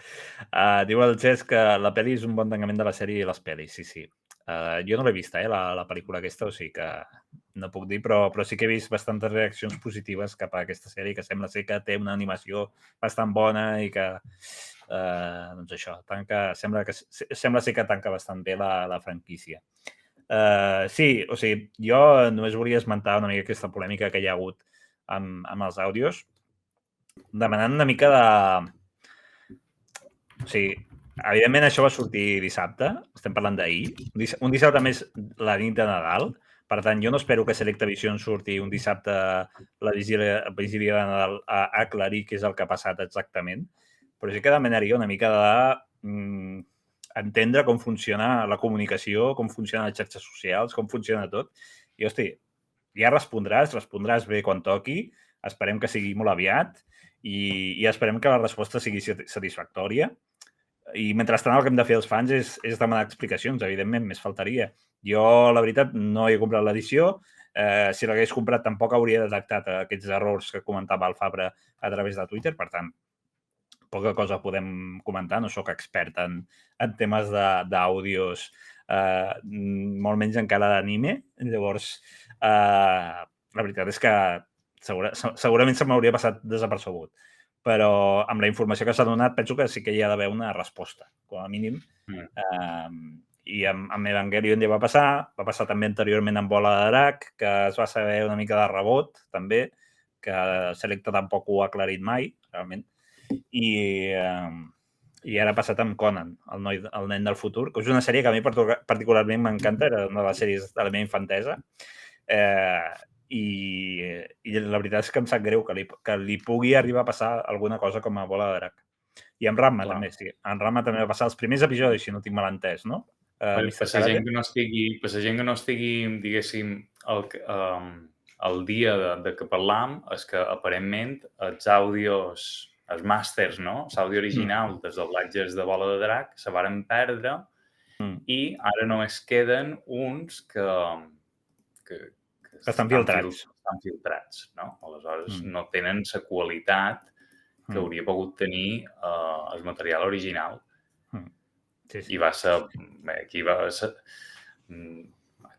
Diu el Cesc que la pel·li és un bon tancament de la sèrie i les pel·lis, sí. Jo no l'he vista, la pel·lícula aquesta, o sigui que no puc dir, però sí que he vist bastantes reaccions positives cap a aquesta sèrie, que sembla ser que té una animació bastant bona i que, doncs això, sembla ser que tanca bastant bé la franquícia. Sí, o sigui, jo només volia esmentar una mica aquesta polèmica que hi ha hagut amb els àudios, demanant una mica de... O sigui, evidentment això va sortir dissabte, estem parlant d'ahir, un dissabte més la nit de Nadal, per tant, jo no espero que Selecta Vision surti un dissabte la vigília de Nadal a aclarir què és el que ha passat exactament, però sí que demanaria una mica de entendre com funciona la comunicació, com funcionen les xarxes socials, com funciona tot. I, hosti, ja respondràs bé quan toqui, esperem que sigui molt aviat i esperem que la resposta sigui satisfactòria. I mentrestant el que hem de fer els fans és demanar explicacions, evidentment, més faltaria. Jo, la veritat, no he comprat l'edició. Si l'hagués comprat tampoc hauria detectat aquests errors que comentava el Fabra a través de Twitter, per tant, poca cosa podem comentar, no sóc expert en temes d'àudios, molt menys encara d'anime. Llavors, la veritat és que segurament se m'hauria passat desapercebut. Però amb la informació que s'ha donat penso que sí que hi ha d'haver una resposta, com a mínim. I amb Evangelion ja va passar també anteriorment amb Bola de Drac, que es va saber una mica de rebot, també, que Selecta tampoc ho ha aclarit mai, realment. I ara ha passat amb Conan, el nen del futur, que és una sèrie que a mi particularment m'encanta, era una de les sèries de la meva infantesa. I la veritat és que em sap greu que li pugui arribar a passar alguna cosa com a Bola de Drac. I amb Ranma també, sí. En Ranma també va passar els primers episodis, si no tinc mal entès, no? Per la gent que no estigui, diguéssim, el dia de que parlam, és que aparentment els àudios, els màsters, no? L'àudio original dels doblatges de Bola de Drac se varen perdre i ara només queden uns que estan filtrats. Estan filtrats, no? Aleshores, no tenen la qualitat que hauria pogut tenir el material original. I va ser... Aquí va ser...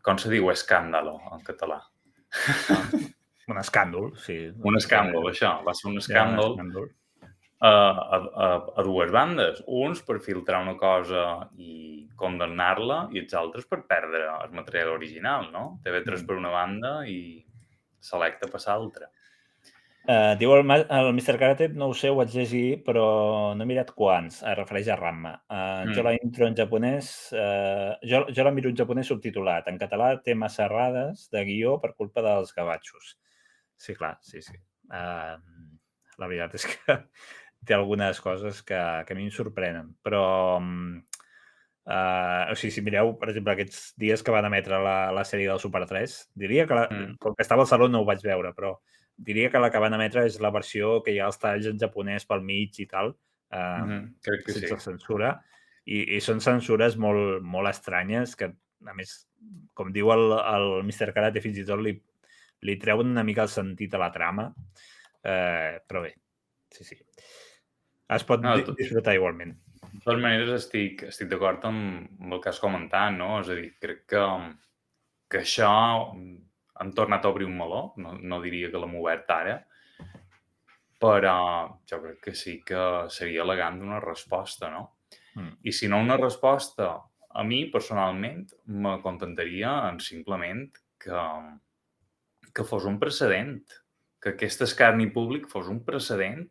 Com se diu escàndalo en català? Un escàndol, sí. Un escàndol, això. Va ser un escàndol a dues bandes. Uns per filtrar una cosa i condemnar-la i els altres per perdre el material original, no? TV3 per una banda i Selecta per l'altra. Diu el Mr. Karate, no ho sé, ho vaig llegir, però no he mirat quants, es refereix a Ranma. Jo la intro en japonès, jo la miro en japonès subtitulat. En català té massa errades de guió per culpa dels gavatxos. Sí, clar, sí. La veritat és que té algunes coses que a mi em sorprenen, però... O sigui, si mireu, per exemple, aquests dies que van emetre la sèrie del Super 3, diria que, com que estava al saló no ho vaig veure, però diria que la que van emetre és la versió que hi ha els talls en japonès pel mig i tal, sense censura, i són censures molt, molt estranyes que, a més, com diu el Mr. Karate, fins i tot li treuen una mica el sentit a la trama, però bé, sí. Es pot disfrutar igualment. De totes maneres, estic d'acord amb el que has comentat, no? És a dir, crec que això han tornat a obrir un meló, no diria que l'hem obert ara, però jo crec que sí que seria elegant una resposta, no? I si no una resposta, a mi, personalment, me contentaria en simplement que fos un precedent, que aquest escarni públic fos un precedent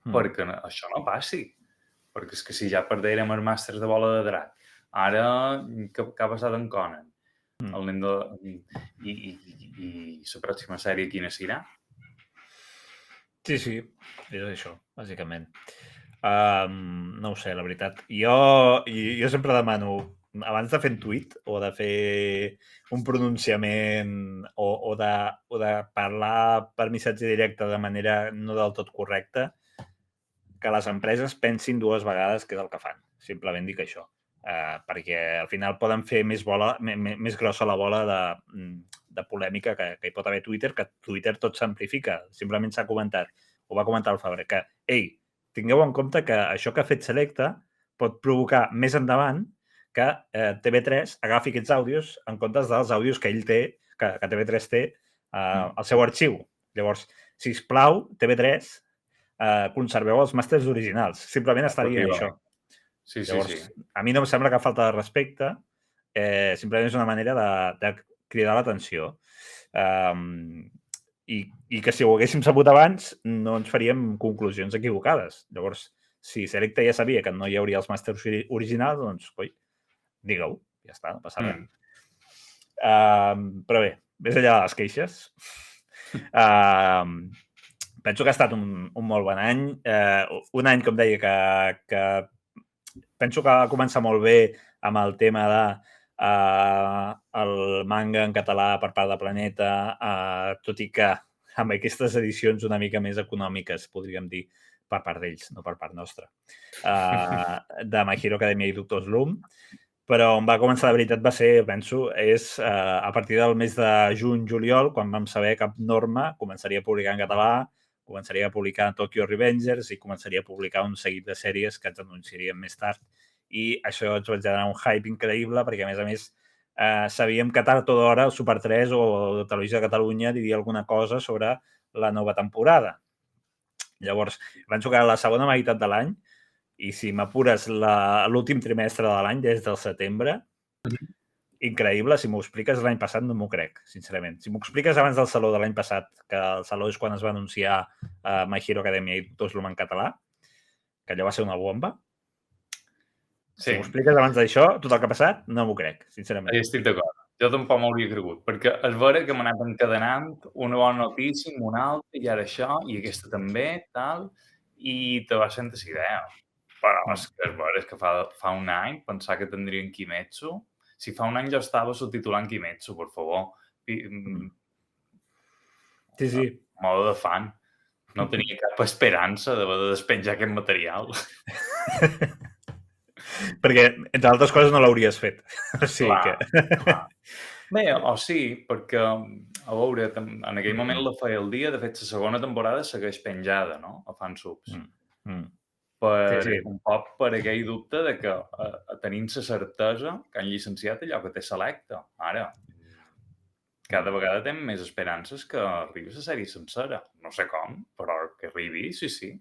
perquè això no passi. Perquè és que si ja perdérem els màsters de Bola de Drac, ara què ha passat en Conan? El nen i la pròxima sèrie quina serà? Sí, és això, bàsicament. No ho sé, la veritat. Jo sempre demano, abans de fer un tuit o de fer un pronunciament o de parlar per missatge directe de manera no del tot correcta, que les empreses pensin dues vegades què és el que fan. Simplement dic això. Perquè al final poden fer més grossa la bola de polèmica que hi pot haver a Twitter, que Twitter tot s'amplifica. Simplement s'ha comentat, ho va comentar el Fabra, que, tingueu en compte que això que ha fet Selecta pot provocar més endavant que TV3 agafi aquests àudios en comptes dels àudios que ell té, que TV3 té al seu arxiu. Llavors, sisplau, TV3, conserveu els màsters originals. Simplement estaria això. Llavors, a mi no em sembla cap falta de respecte, simplement és una manera de cridar l'atenció. I que si ho haguéssim sabut abans no ens faríem conclusions equivocades. Llavors, si Selecta ja sabia que no hi hauria els màsters originals, doncs, digue-ho, ja està, no passa res. Però bé, més enllà de les queixes, penso que ha estat un molt bon any. Un any, com deia, que penso que va començar molt bé amb el tema de el manga en català per part de Planeta, tot i que amb aquestes edicions una mica més econòmiques, podríem dir, per part d'ells, no per part nostra, de My Hero Academia i Doctor Slump, però on va començar de veritat va ser, penso, és a partir del mes de juny-juliol, quan vam saber que Norma començaria a publicar en català, començaria a publicar Tokyo Revengers i començaria a publicar un seguit de sèries que ens anunciarien més tard. I això ens va generar un hype increïble perquè, a més, sabíem que tard o d'hora el Super 3 o Televisió de Catalunya diria alguna cosa sobre la nova temporada. Llavors, penso que la segona meitat de l'any, i si m'apures l'últim trimestre de l'any, des del setembre, increïble. Si m'ho expliques l'any passat no m'ho crec, sincerament. Si m'ho expliques abans del Saló de l'any passat, que el Saló és quan es va anunciar My Hero Academia i Doctor Slump en català, que allò va ser una bomba. Si m'ho expliques abans d'això, tot el que ha passat, no m'ho crec, sincerament. Estic d'acord. Jo tampoc m'hauria cregut, perquè és vera que m'ha anat encadenant una bona notícia amb una altra, i ara això, i aquesta també, tal, i te vas fent aquesta idea. Però és vera que fa un any pensar que tindrien Kimetsu. Si fa un any jo estava subtitulant Kimetsu, per favor. Sí. Modo de fan. No tenia cap esperança d'haver de despenjar aquest material. Perquè, entre altres coses, no l'hauries fet. O sigui que... Bé, o sí, perquè, a veure, en aquell moment la feia el dia. De fet, la segona temporada segueix penjada, no?, a Fansubs. Un poc per aquell dubte de que tenint la certesa que han llicenciat allò que té Selecta. Ara, cada vegada tenen més esperances que arribi la sèrie sencera. No sé com, però que arribi, sí.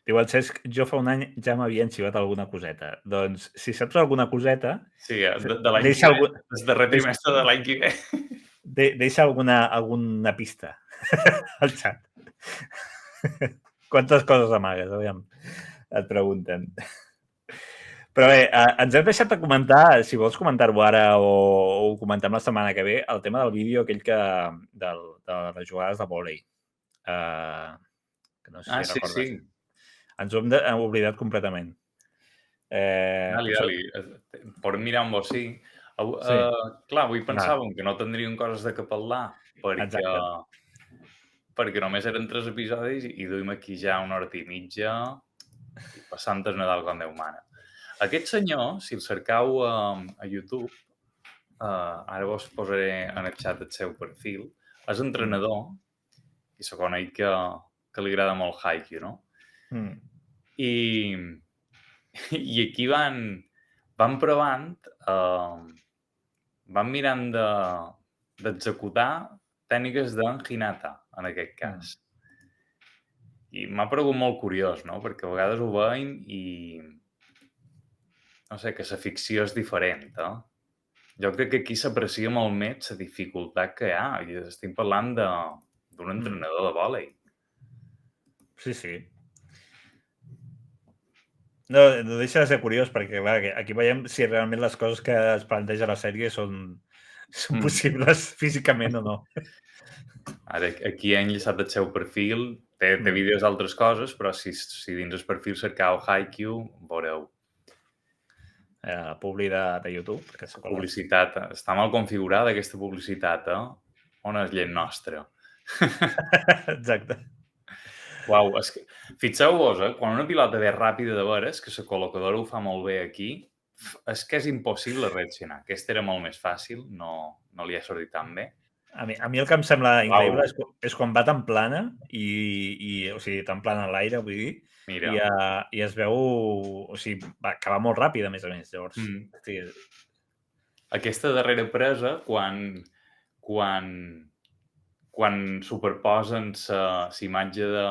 Diu el Cesc, jo fa un any ja m'havia enxivat alguna coseta. Doncs, si saps alguna coseta... Sí, de l'any que ve, el darrer trimestre de l'any que ve. Deixa alguna pista al xat. Quantes coses amagues, aviam, et pregunten. Però bé, ens hem deixat de comentar, si vols comentar-ho ara o ho comentem la setmana que ve, el tema del vídeo aquell de les jugades de vòlei. Que no sé si recordes. Sí. Ens ho hem oblidat completament. Dali. Per mirar amb vos, sí. Clar, avui pensàvem que no tindríem coses de què parlar, perquè només eren 3 episodis i duim aquí ja una hora i mitja passant el Nadal com Déu mana. Aquest senyor, si el cercau a YouTube, ara vos posaré en el xat el seu perfil, és entrenador i se coneix que li agrada molt Haikyuu, no? I aquí van provant, van mirant d'executar tècniques d'en Hinata, en aquest cas. I m'ha paregut molt curiós, no? Perquè a vegades ho veiem i no sé, que la ficció és diferent, Jo crec que aquí s'aprecia molt més la dificultat que hi ha. I estem parlant d'un entrenador de vòlei. Sí. No deixa de ser curiós, perquè aquí veiem si realment les coses que es planteja a la sèrie són possibles físicament o no. Ara, aquí ha enllaçat el seu perfil, té vídeos d'altres coses, però si dins el perfil cercau Haikyuu, veureu. Publi de YouTube. Publicitat. Està mal configurada aquesta publicitat, On és llet nostra? Exacte. Uau, fixeu-vos, quan una pilota ve ràpida de veres, que la col·locadora ho fa molt bé aquí, és que és impossible reaccionar. Aquesta era molt més fàcil, no li ha sortit tan bé. A mi el que em sembla increïble és quan va tan plana, o sigui, tan plana a l'aire, vull dir, i es veu, o sigui, que va molt ràpid, a més. Llavors, aquesta darrera presa, quan superposen la imatge de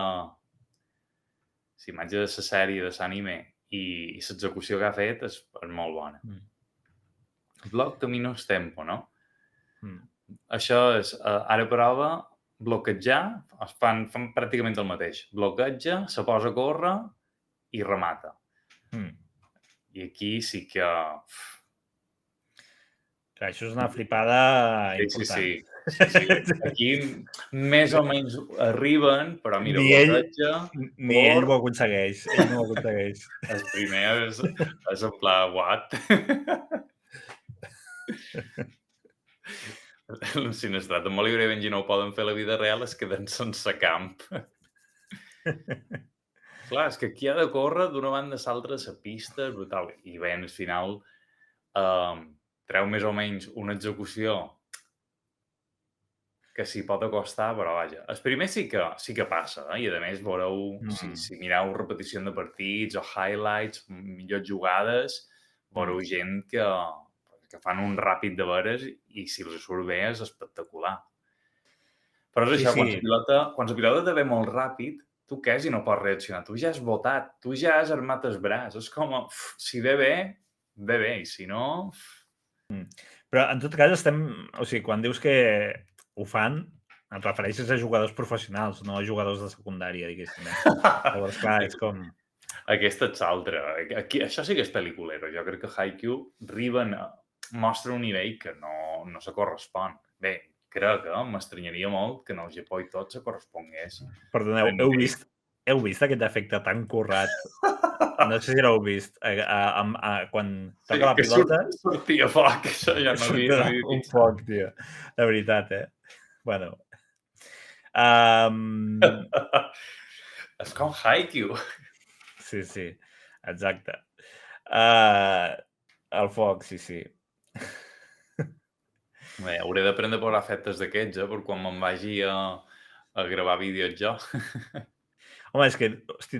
la sèrie, de l'anime, i l'execució que ha fet és molt bona. Bloc, camino, tempo, no? Això és, ara prova, bloquejar, fan pràcticament el mateix. Bloqueja, se posa a córrer i remata. I aquí sí que... Clar, això és una flipada important. Sí. Aquí més o menys arriben, però mira, Ni ell, bloqueja, ni ell ho aconsegueix. Ell no ho aconsegueix. el primer és en pla, what? L'ensinistrat amb Oliver i Benji no ho poden fer a la vida real, es queden sense camp. Clar, és que aquí ha de córrer d'una banda a l'altra la pista, és brutal. I bé, al final treu més o menys una execució que s'hi pot acostar, però vaja. El primer sí que passa, i a més veureu, si mireu repetició de partits o highlights, millors jugades, veureu gent que fan un ràpid de veres i si els surt bé és espectacular. Però és això, quan la pilota te ve molt ràpid, tu què és i no pots reaccionar? Tu ja has votat, tu ja has armat el braç. És com, si ve bé, i si no... Però en tot cas O sigui, quan dius que ho fan, et refereixes a jugadors professionals, no a jugadors de secundària, diguéssim. Llavors, clar, és com... Aquesta és l'altra. Això sí que és pel·liculero. Jo crec que Haikyuu mostra un nivell que no se correspon. Bé, crec que m'estranyaria molt que en el Japó i tot se correspongués. Perdoneu, heu vist aquest efecte tan currat? No sé si l'heu vist. Quan toca la pilota... Sortia foc, això ja no havia vist. Un foc, tio. De veritat, Bueno. És com Haikyuu. Sí, exacte. El foc, sí. Bé, hauré d'aprendre a posar efectes d'aquests, per quan me'n vagi a gravar vídeos jo. Home, és que, hosti,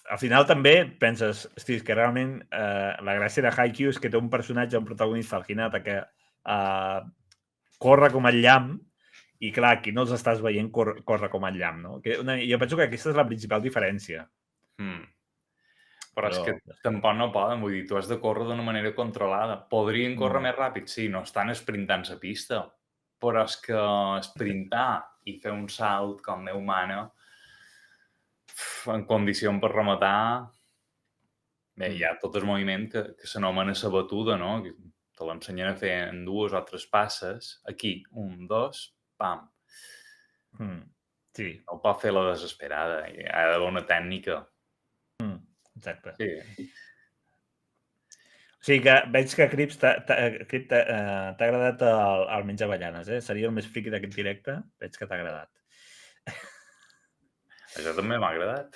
al final també penses, hosti, és que realment la gràcia de Haikyuu és que té un personatge, un protagonista, el Hinata, que corre com el llamp, i clar, aquí no els estàs veient córrer com el llamp, no? Jo penso que aquesta és la principal diferència. Però és que tampoc no poden, vull dir, tu has de córrer d'una manera controlada. Podrien córrer més ràpid, sí, no estan esprintant la pista, però és que esprintar i fer un salt com Déu mana, en condicions per rematar, bé, hi ha tot el moviment que s'anomena la batuda, no? Te l'ensenyen a fer en 2 o 3 passes. Aquí, 1, 2, pam. Sí. No pot fer la desesperada, hi ha d'haver una tècnica. Exacte. Sí. O sigui que veig que Crip t'ha agradat el menjar avellanes, Seria el més friqui d'aquest directe. Veig que t'ha agradat. Això també m'ha agradat.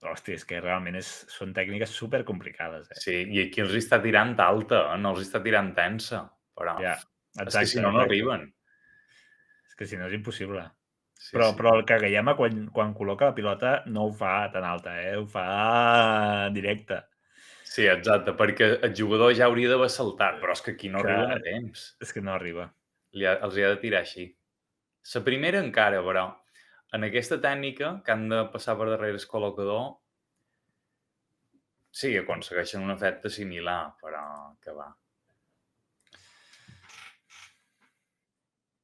Hòstia, és que realment són tècniques supercomplicades. Sí, i aquí els està tirant alta, no els està tirant tensa. Però és que si no, no arriben. És que si no és impossible. Però el Kageyama, quan col·loca la pilota, no ho fa tan alta, ho fa directe. Sí, exacte, perquè el jugador ja hauria d'haver saltat, però és que aquí no arriben a temps. És que no arriba. Els ha de tirar així. La primera encara, però, en aquesta tècnica, que han de passar per darrere el col·locador, sí, aconsegueixen un efecte similar, però que va.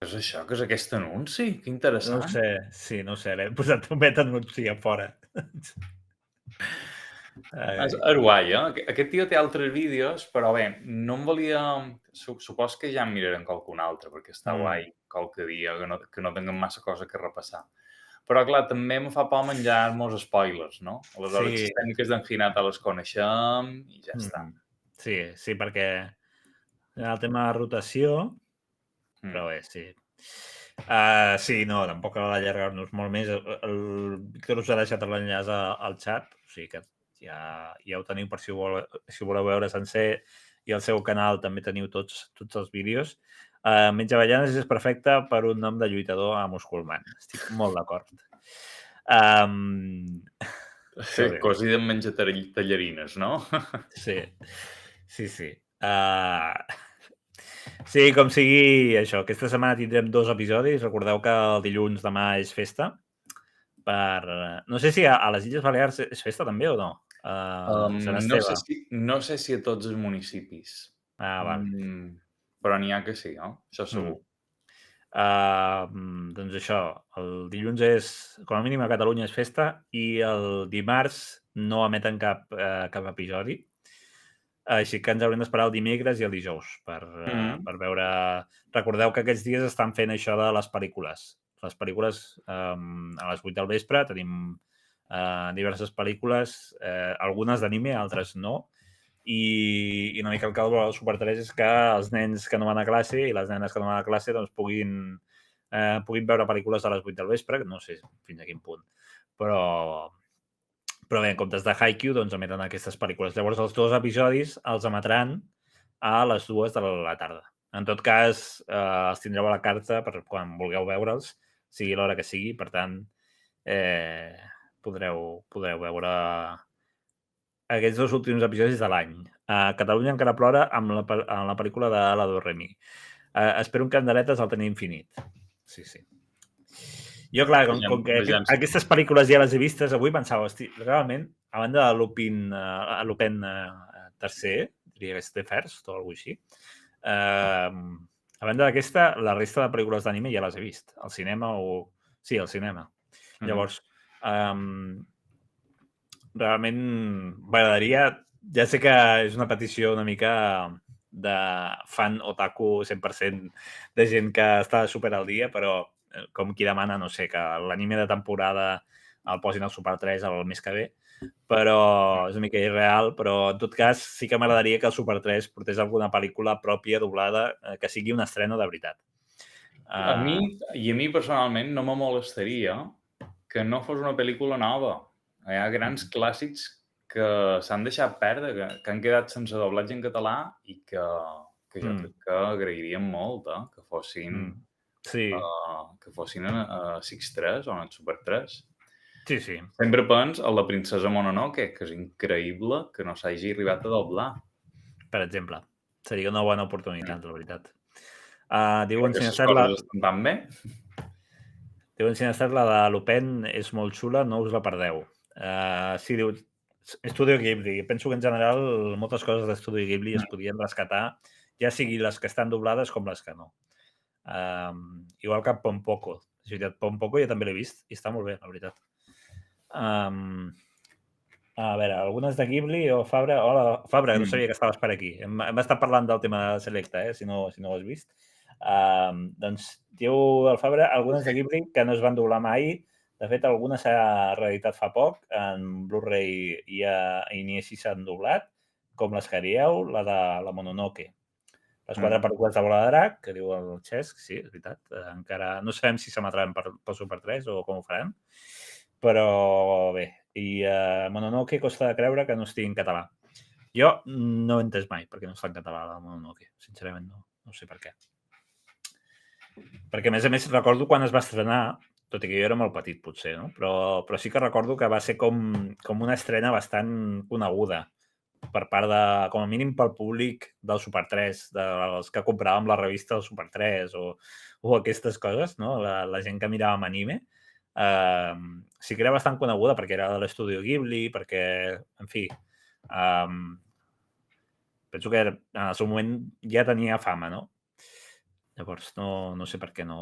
Què és això? Què és aquest anunci? Que interessant. No ho sé, sí, no ho sé. L'he posat un bet anunci a fora. És guai, Aquest tio té altres vídeos, però bé, no em volia... Supos que ja em mirarem qualcun altre, perquè està guai qualque dia, que no tinguem massa cosa que repassar. Però, clar, també em fa por menjar-nos spoilers, no? Aleshores, les tècniques d'en Hinata les coneixem i ja està. Sí, perquè el tema de rotació... Però bé, sí. Sí, no, tampoc cal allargar-nos molt més. El Víctor us ha deixat l'enllaç al xat, o sigui que ja ho teniu per si voleu veure sencer, i al seu canal també teniu tots els vídeos. Menja avellanes és perfecte per un nom de lluitador a Musculman. Estic molt d'acord. Cosí de menjar tallarines, no? Sí. Sí, com sigui, això. Aquesta setmana tindrem 2 episodis. Recordeu que el dilluns demà és festa. No sé si a les Illes Balears és festa també o no? No sé si a tots els municipis. Val. Però n'hi ha que sí, no? Això segur. Doncs això, el dilluns com a mínim a Catalunya és festa, i el dimarts no emeten cap episodi. Així que ens haurem d'esperar el dimecres i el dijous per veure... Recordeu que aquests dies estan fent això de les pel·lícules. Les pel·lícules a les 8 del vespre tenim diverses pel·lícules, algunes d'anime, altres no. I una mica el que vol el Super 3 és que els nens que no van a classe i les nenes que no van a classe doncs, puguin veure pel·lícules a les 8 del vespre, que no sé fins a quin punt. Però bé, en comptes de Haikyuu, doncs emeten aquestes pel·lícules. Llavors, els 2 episodis els emetran a les 2 de la tarda. En tot cas, els tindreu a la carta per quan vulgueu veure'ls, sigui l'hora que sigui. Per tant, podreu veure aquests 2 últims episodis de l'any. Catalunya encara plora amb la pel·lícula de la Do Re Mi. Espero un Candeletes al tenir infinit. Sí. Jo, clar, com que aquestes pel·lícules ja les he vistes, avui pensava, hosti, realment, a banda de Lupin III, diria que és The First o alguna cosa així, a banda d'aquesta, la resta de pel·lícules d'anime ja les he vist. Al cinema o... Sí, al cinema. Llavors, realment m'agradaria... Ja sé que és una petició una mica de fan otaku 100% de gent que està super al dia, però com qui demana, no sé, que l'anime de temporada el posin al Super 3 el mes que ve, però és una mica irreal, però en tot cas sí que m'agradaria que el Super 3 portés alguna pel·lícula pròpia doblada que sigui un estreno de veritat. A mi personalment no me molestaria que no fos una pel·lícula nova. Hi ha grans clàssics que s'han deixat perdre, que han quedat sense doblatge en català i que jo crec que agrairíem molt que fossin que fossin a 6-3 o a Super 3. Sí. Sempre pens a la princesa Mononoke, que és increïble que no s'hagi arribat a doblar. Per exemple. Seria una bona oportunitat, la veritat. Diuen si estan bé. Diuen si la de Lupin és molt xula, no us la perdeu. Sí, diu Estudio Ghibli. Penso que en general moltes coses d'Estudio Ghibli es podien rescatar, ja sigui les que estan doblades com les que no. Igual que Pompoko. És veritat, Pompoko jo també l'he vist i està molt bé, la veritat. A veure, algunes de Ghibli o Fabra. Hola, Fabra, no sabia que estaves per aquí. Hem estat parlant del tema de Selecta, si no ho has vist. Doncs diu el Fabra algunes de Ghibli que no es van doblar mai. De fet, algunes s'ha reeditat fa poc en Blu-ray i ni així s'han doblat, com les que dieu, la de la Mononoke. Les 4 pel·lícules de Bola de Drac, que diu el Xesc, sí, és veritat. Encara no sabem si s'emetran pel Super 3 o com ho faran, però bé. I Mononoke costa de creure que no estigui en català. Jo no he entès mai perquè no està en català la Mononoke. Sincerament, no sé per què. Perquè, a més, recordo quan es va estrenar, tot i que jo era molt petit, potser, no? Però sí que recordo que va ser com una estrena bastant coneguda per part de, com a mínim pel públic del Super 3, dels que compràvem la revista del Super 3 o aquestes coses, no? La gent que miràvem anime. Sí que era bastant coneguda perquè era de l'Estudio Ghibli, perquè, en fi, penso que en el seu moment ja tenia fama, no? Llavors, no sé per què no...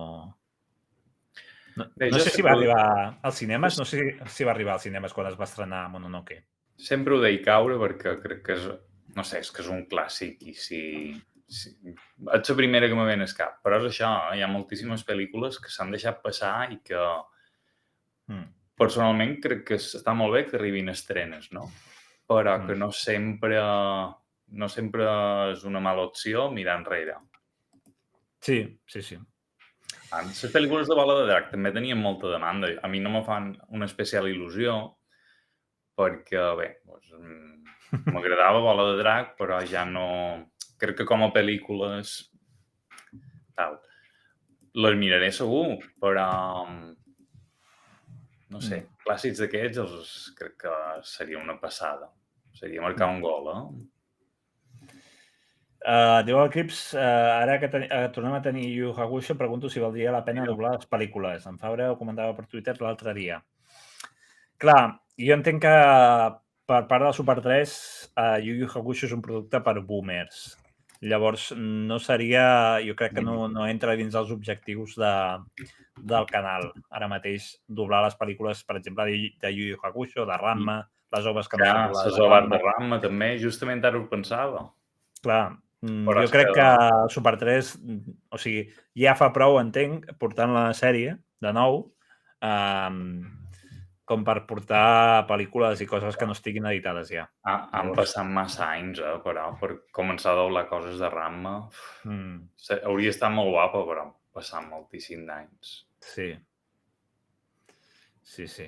No sé si va arribar als cinemes, no sé si va arribar als cinemes quan es va estrenar Mononoke. Sempre ho deia caure perquè crec que és, no sé, és que és un clàssic i si és la primera que me ve al cap, però és això, hi ha moltíssimes pel·lícules que s'han deixat passar i que personalment crec que està molt bé que arribin estrenes, no? Però que no sempre és una mala opció mirar enrere. Sí. Les pel·lícules de Bola de Drac també tenien molta demanda. A mi no me fan una especial il·lusió perquè, bé, m'agradava Bola de Drac, però ja no... Crec que com a pel·lícules les miraré segur, però no sé, clàssics d'aquests crec que seria una passada. Seria marcar un gol, Diu el Crips, ara que tornem a tenir Yu Yu Hakusho, pregunto si valdria la pena doblar les pel·lícules. En Fabra ho comentava per Twitter l'altre dia. Clar, jo entenc que per part del Super 3 Yu Yu Hakusho és un producte per boomers. Llavors, no seria... Jo crec que no entra dins dels objectius del canal. Ara mateix, doblar les pel·lícules, per exemple, de Yu Yu Hakusho, de Ranma, les obres que no Clar, estan les doblades a obres de Ramma. Ramma també, justament ara ho pensava. Clar, Però jo és crec que... que Super 3, o sigui, ja fa prou, entenc, portant la sèrie de nou, com per portar pel·lícules i coses que no estiguin editades ja. Han passat massa anys, però, per començar a doblar coses de Ramma. Hauria estat molt guapa, però han passat moltíssims d'anys. Sí. Sí, sí.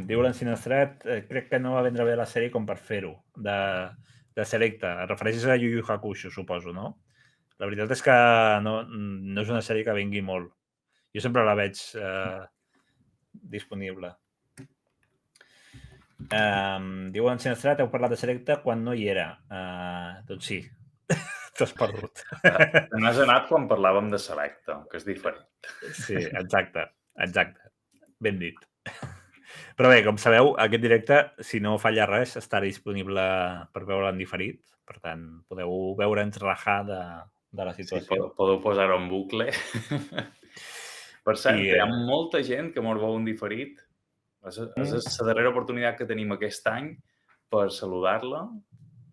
Diu l'Ensinestrat, crec que no va vendre bé la sèrie com per fer-ho, de Selecta. Et refereixes a Yu Yu Hakusho, suposo, no? La veritat és que no és una sèrie que vengui molt. Jo sempre la veig disponible. Diu l'Ensinestrat, heu parlat de Selecta quan no hi era. Doncs sí, t'has perdut. Te n'has anat quan parlàvem de Selecta, que és diferent. Sí, exacte. Ben dit. Però bé, com sabeu, aquest directe, si no falla res, estarà disponible per veure en diferit. Per tant, podeu veure'ns rajar de la situació. Sí, podeu posar-ho en bucle. Per cert, hi ha molta gent que mos veu en diferit. És la darrera oportunitat que tenim aquest any per saludar-la.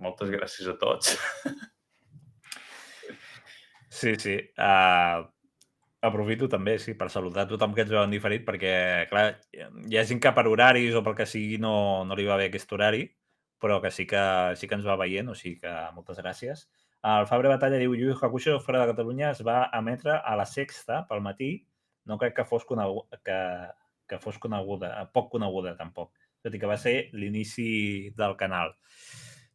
Moltes gràcies a tots. Sí. Aprofito també, sí, per saludar a tothom que ens veu en diferit, perquè, clar, hi ha gent que per horaris o pel que sigui no li va bé aquest horari, però que sí que ens va veient, o sigui que moltes gràcies. El Fabre Batalla diu, Yu Yu Hakusho fora de Catalunya es va emetre a la Sexta pel matí, no crec que fos coneguda, poc coneguda tampoc, tot i que va ser l'inici del canal.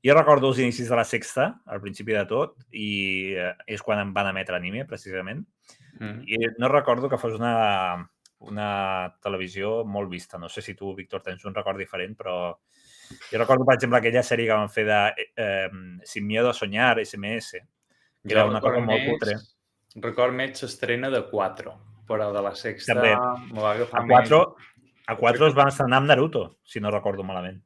Jo recordo els inicis de la Sexta, al principi de tot, i és quan em van emetre anime, precisament. I no recordo que fos una televisió molt vista. No sé si tu, Víctor, tens un record diferent, però jo recordo, per exemple, aquella sèrie que van fer de Sin miedo a soñar, SMS, que era una cosa molt cutre. Record més l'estrena de 4, però de la Sexta També. me va agafar més. A 4 es van estrenar amb Naruto, si no recordo malament.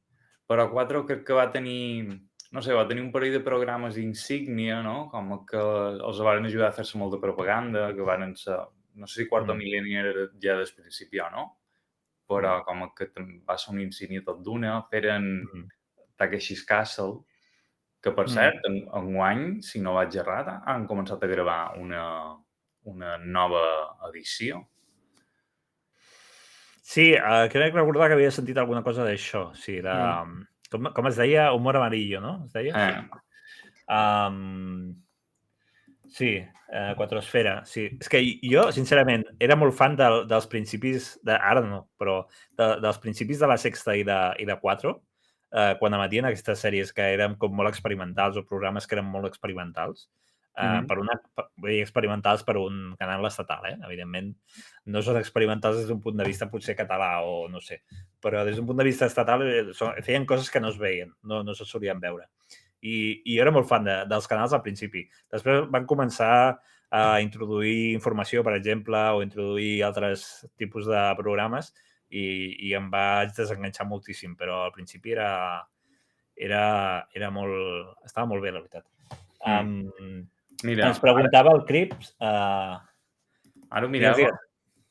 Però a 4 crec que va tenir... No sé, va tenir un parell de programes insígnia, no? Com que els van ajudar a fer-se molta propaganda, que van ser... No sé si Quarto Mil·lenni era ja des principi o no, però com que va ser un insígnia tot d'una, feren Takeshi's Castle, que per cert, enguany, si no vaig errat, han començat a gravar una nova edició. Sí, crec recordar que havia sentit alguna cosa d'això. Sí, com es deia? Humor amarillo, no? Es deia? Sí, Quattrosfera, sí. És que jo, sincerament, era molt fan dels principis, ara no, però dels principis de la Sexta i de 4, quan emetien aquestes sèries que eren com molt experimentals o programes que eren molt experimentals, vull dir, experimentals per un canal estatal, evidentment. No són experimentals des d'un punt de vista potser català o no sé, però des d'un punt de vista estatal feien coses que no es veien, no se solien veure. I jo era molt fan dels canals al principi. Després van començar a introduir informació, per exemple, o introduir altres tipus de programes i em vaig desenganxar moltíssim, però al principi estava molt bé, la veritat. Ens preguntava el Crips... Ara ho mirava.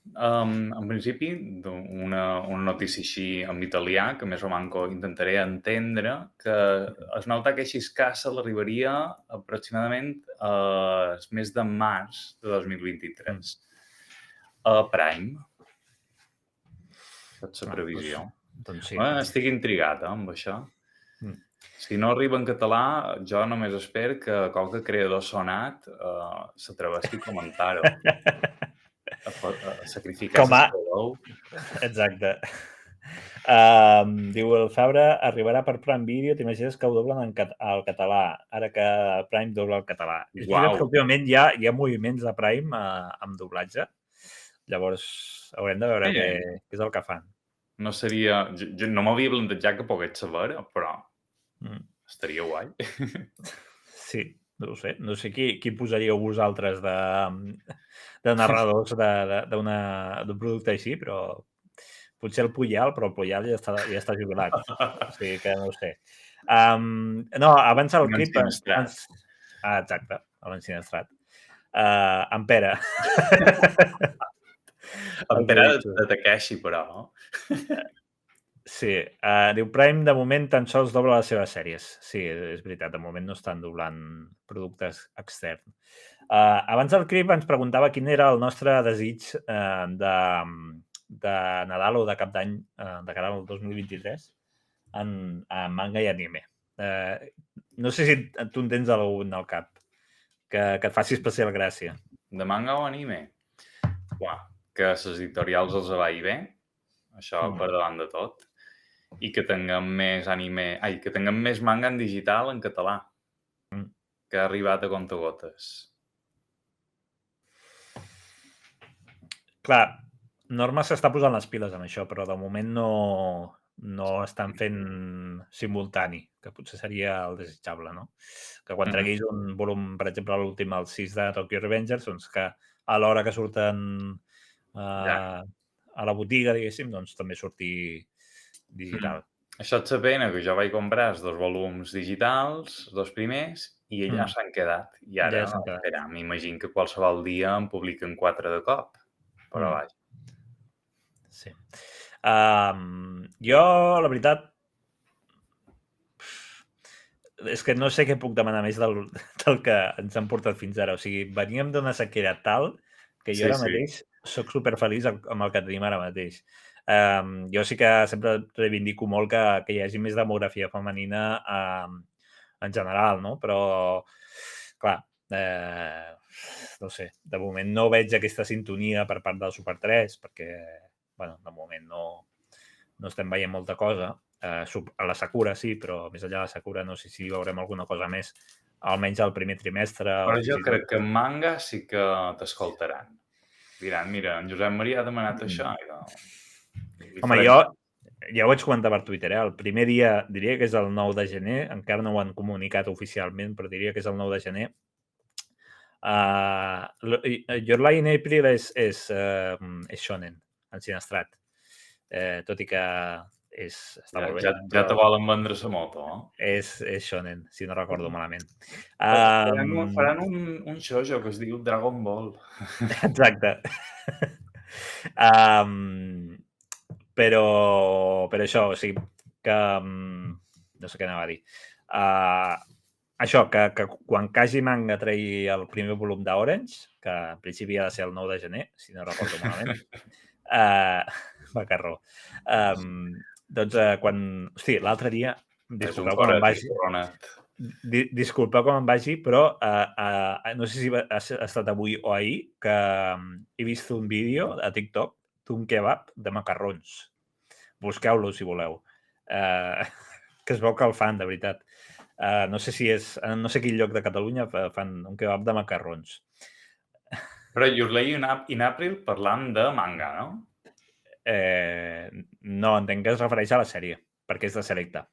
En principi, una notícia així en italià, que més o manco intentaré entendre, que es nota que Takeshi's Castle arribaria aproximadament el mes de març de 2023 a Prime. És la previsió. Doncs sí. Estic intrigat amb això. Si no arriba en català, jo només espero que qualque creador sonat s'atreveixi a comentar-ho. A sacrificar el color. Exacte. Diu el Fabra, arribarà per Prime Video, t'imagines que ho doblen al català, ara que Prime dobla el català. És veritat que últimament hi ha moviments de Prime amb doblatge, llavors haurem de veure què és el que fan. No seria... Jo no m'havia plantejat que pogués saber, però estaria guai. Sí, no ho sé. No sé qui posaríeu vosaltres de narradors d'un producte així, però potser el Puyal, però el Puyal ja està jubilat. O sigui que no ho sé. No, abans el clip... Exacte, a l'ensinestrat. En Pere. En Pere de Takeshi, però. Sí, diu Prime de moment tan sols dobla les seves sèries. Sí, és veritat, de moment no estan doblant productes externs. Abans el Crip ens preguntava quin era el nostre desig de Nadal o de Cap d'Any de cara al 2023 en manga i anime. No sé si tu en tens algun al cap que et faci especial gràcia. De manga o anime? Uah, que les editorials els vagi bé, això per davant de tot, i que tinguem més anime... Ai, que tinguem més manga en digital en català, que ha arribat a contagotes. Clar, Norma s'està posant les piles amb això, però de moment no estan fent simultani, que potser seria el desitjable, no? Que quan treguis un volum, per exemple, l'últim, el 6 de Tokyo Revengers, doncs que a l'hora que surten a la botiga, diguéssim, doncs també surti digital. Això és la pena, que jo vaig comprar els 2 volums digitals, els 2 primers, i ja s'han quedat. I ara, espera, m'imagino que qualsevol dia en publiquen 4 de cop. Però vaja. Sí. Jo, la veritat, és que no sé què puc demanar més del que ens han portat fins ara. O sigui, veníem d'una sequera tal que jo ara mateix soc superfeliç amb el que tenim ara mateix. Jo sí que sempre reivindico molt que hi hagi més demografia femenina en general, no? Però, clar, no sé, de moment no veig aquesta sintonia per part del Super 3 perquè, bueno, de moment no estem veient molta cosa. A la Sakura sí, però més enllà de la Sakura no sé si veurem alguna cosa més, almenys al primer trimestre. Però jo crec que en manga sí que t'escoltaran. Diran, mira, en Josep Maria ha demanat això. Home, jo ja ho vaig comentar per Twitter, el primer dia diria que és el 9 de gener, encara no ho han comunicat oficialment, però diria que és el 9 de gener. Your Lie in April és shonen, en Sinestrat, tot i que està molt bé. Ja te volen vendre la moto, eh? És shonen, si no recordo malament. Faran un shoujo que es diu Dragon Ball. Exacte. Però això, o sigui, que no sé què anava a dir. Això, que quan Kaji Manga tregui el primer volum d'Orange, que en principi ha de ser el 9 de gener, si no recordo malament, macarró. Doncs quan... Hosti, l'altre dia, disculpeu com em vagi, però no sé si ha estat avui o ahir que he vist un vídeo a TikTok d'un kebab de macarrons. Busqueu-lo, si voleu. Que es veu que el fan, de veritat. No sé si és... No sé quin lloc de Catalunya fan un kebab de macarrons. Però Your Lie in April parlant de manga, no? No, entenc que es refereix a la sèrie, perquè és de Selecta.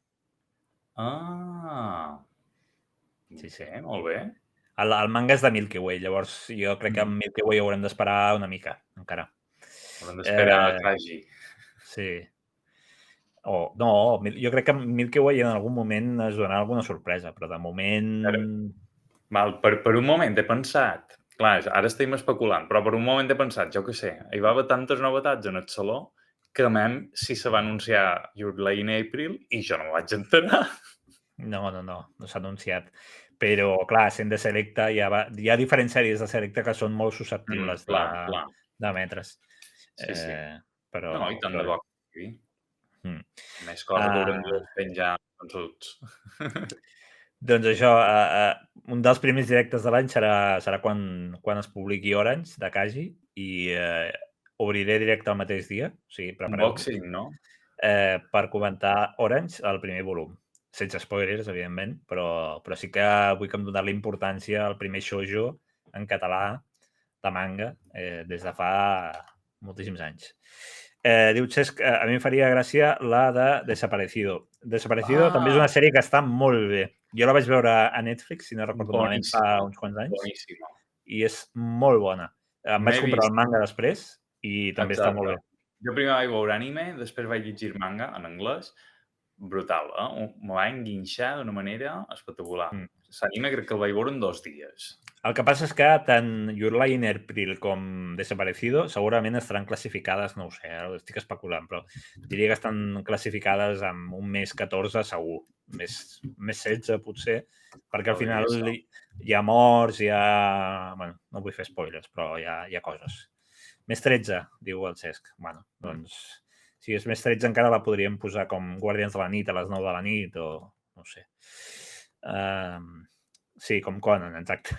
Sí, molt bé. El manga és de Milky Way, llavors jo crec que amb Milky Way haurem d'esperar una mica, encara. Haurem d'esperar a Kaji. Sí. No, jo crec que Milky Way en algun moment es donarà alguna sorpresa, però de moment... Per un moment he pensat, clar, ara estem especulant, però per un moment he pensat, jo què sé, hi va haver tantes novetats en el saló que si se va anunciar Your Lie in April i jo no vaig enterar. No s'ha anunciat. Però, clar, sent de Selecta, hi ha diferents sèries de Selecta que són molt susceptibles d'emetre's. Sí. Però, no, i tant de bo que més coses que haurem de penjar consults. Doncs això, un dels primers directes de l'any serà quan es publiqui Orange, de Kaji, i obriré directe el mateix dia, o sigui, prepareu-vos. Unboxing, no? Per comentar Orange, el primer volum. Sense spoilers, evidentment, però sí que vull que em donar la importància al primer shoujo en català de manga des de fa moltíssims anys. Diu Cesc, a mi em faria gràcia la de Desaparecido. Desaparecido també és una sèrie que està molt bé. Jo la vaig veure a Netflix, si no recordo malament, fa uns quants anys. Boníssima. I és molt bona. Em vaig comprar el manga després i també està molt bé. Jo primer vaig veure anime, després vaig llegir manga en anglès. Brutal, eh? Me va enguinxar d'una manera espectacular. L'anime crec que el vaig veure en 2 dies. El que passa és que tant Your Lie in April com Desaparecido segurament estaran classificades, no ho sé, estic especulant, però diria que estan classificades amb un més 14 segur, més 16 potser, perquè al final hi ha morts, hi ha... Bueno, no vull fer spoilers, però hi ha coses. Més 13, diu el Cesc. Bueno, doncs, si és més 13 encara la podríem posar com Guàrdians de la nit a les 9 de la nit o no ho sé. Sí, com Conan, exacte.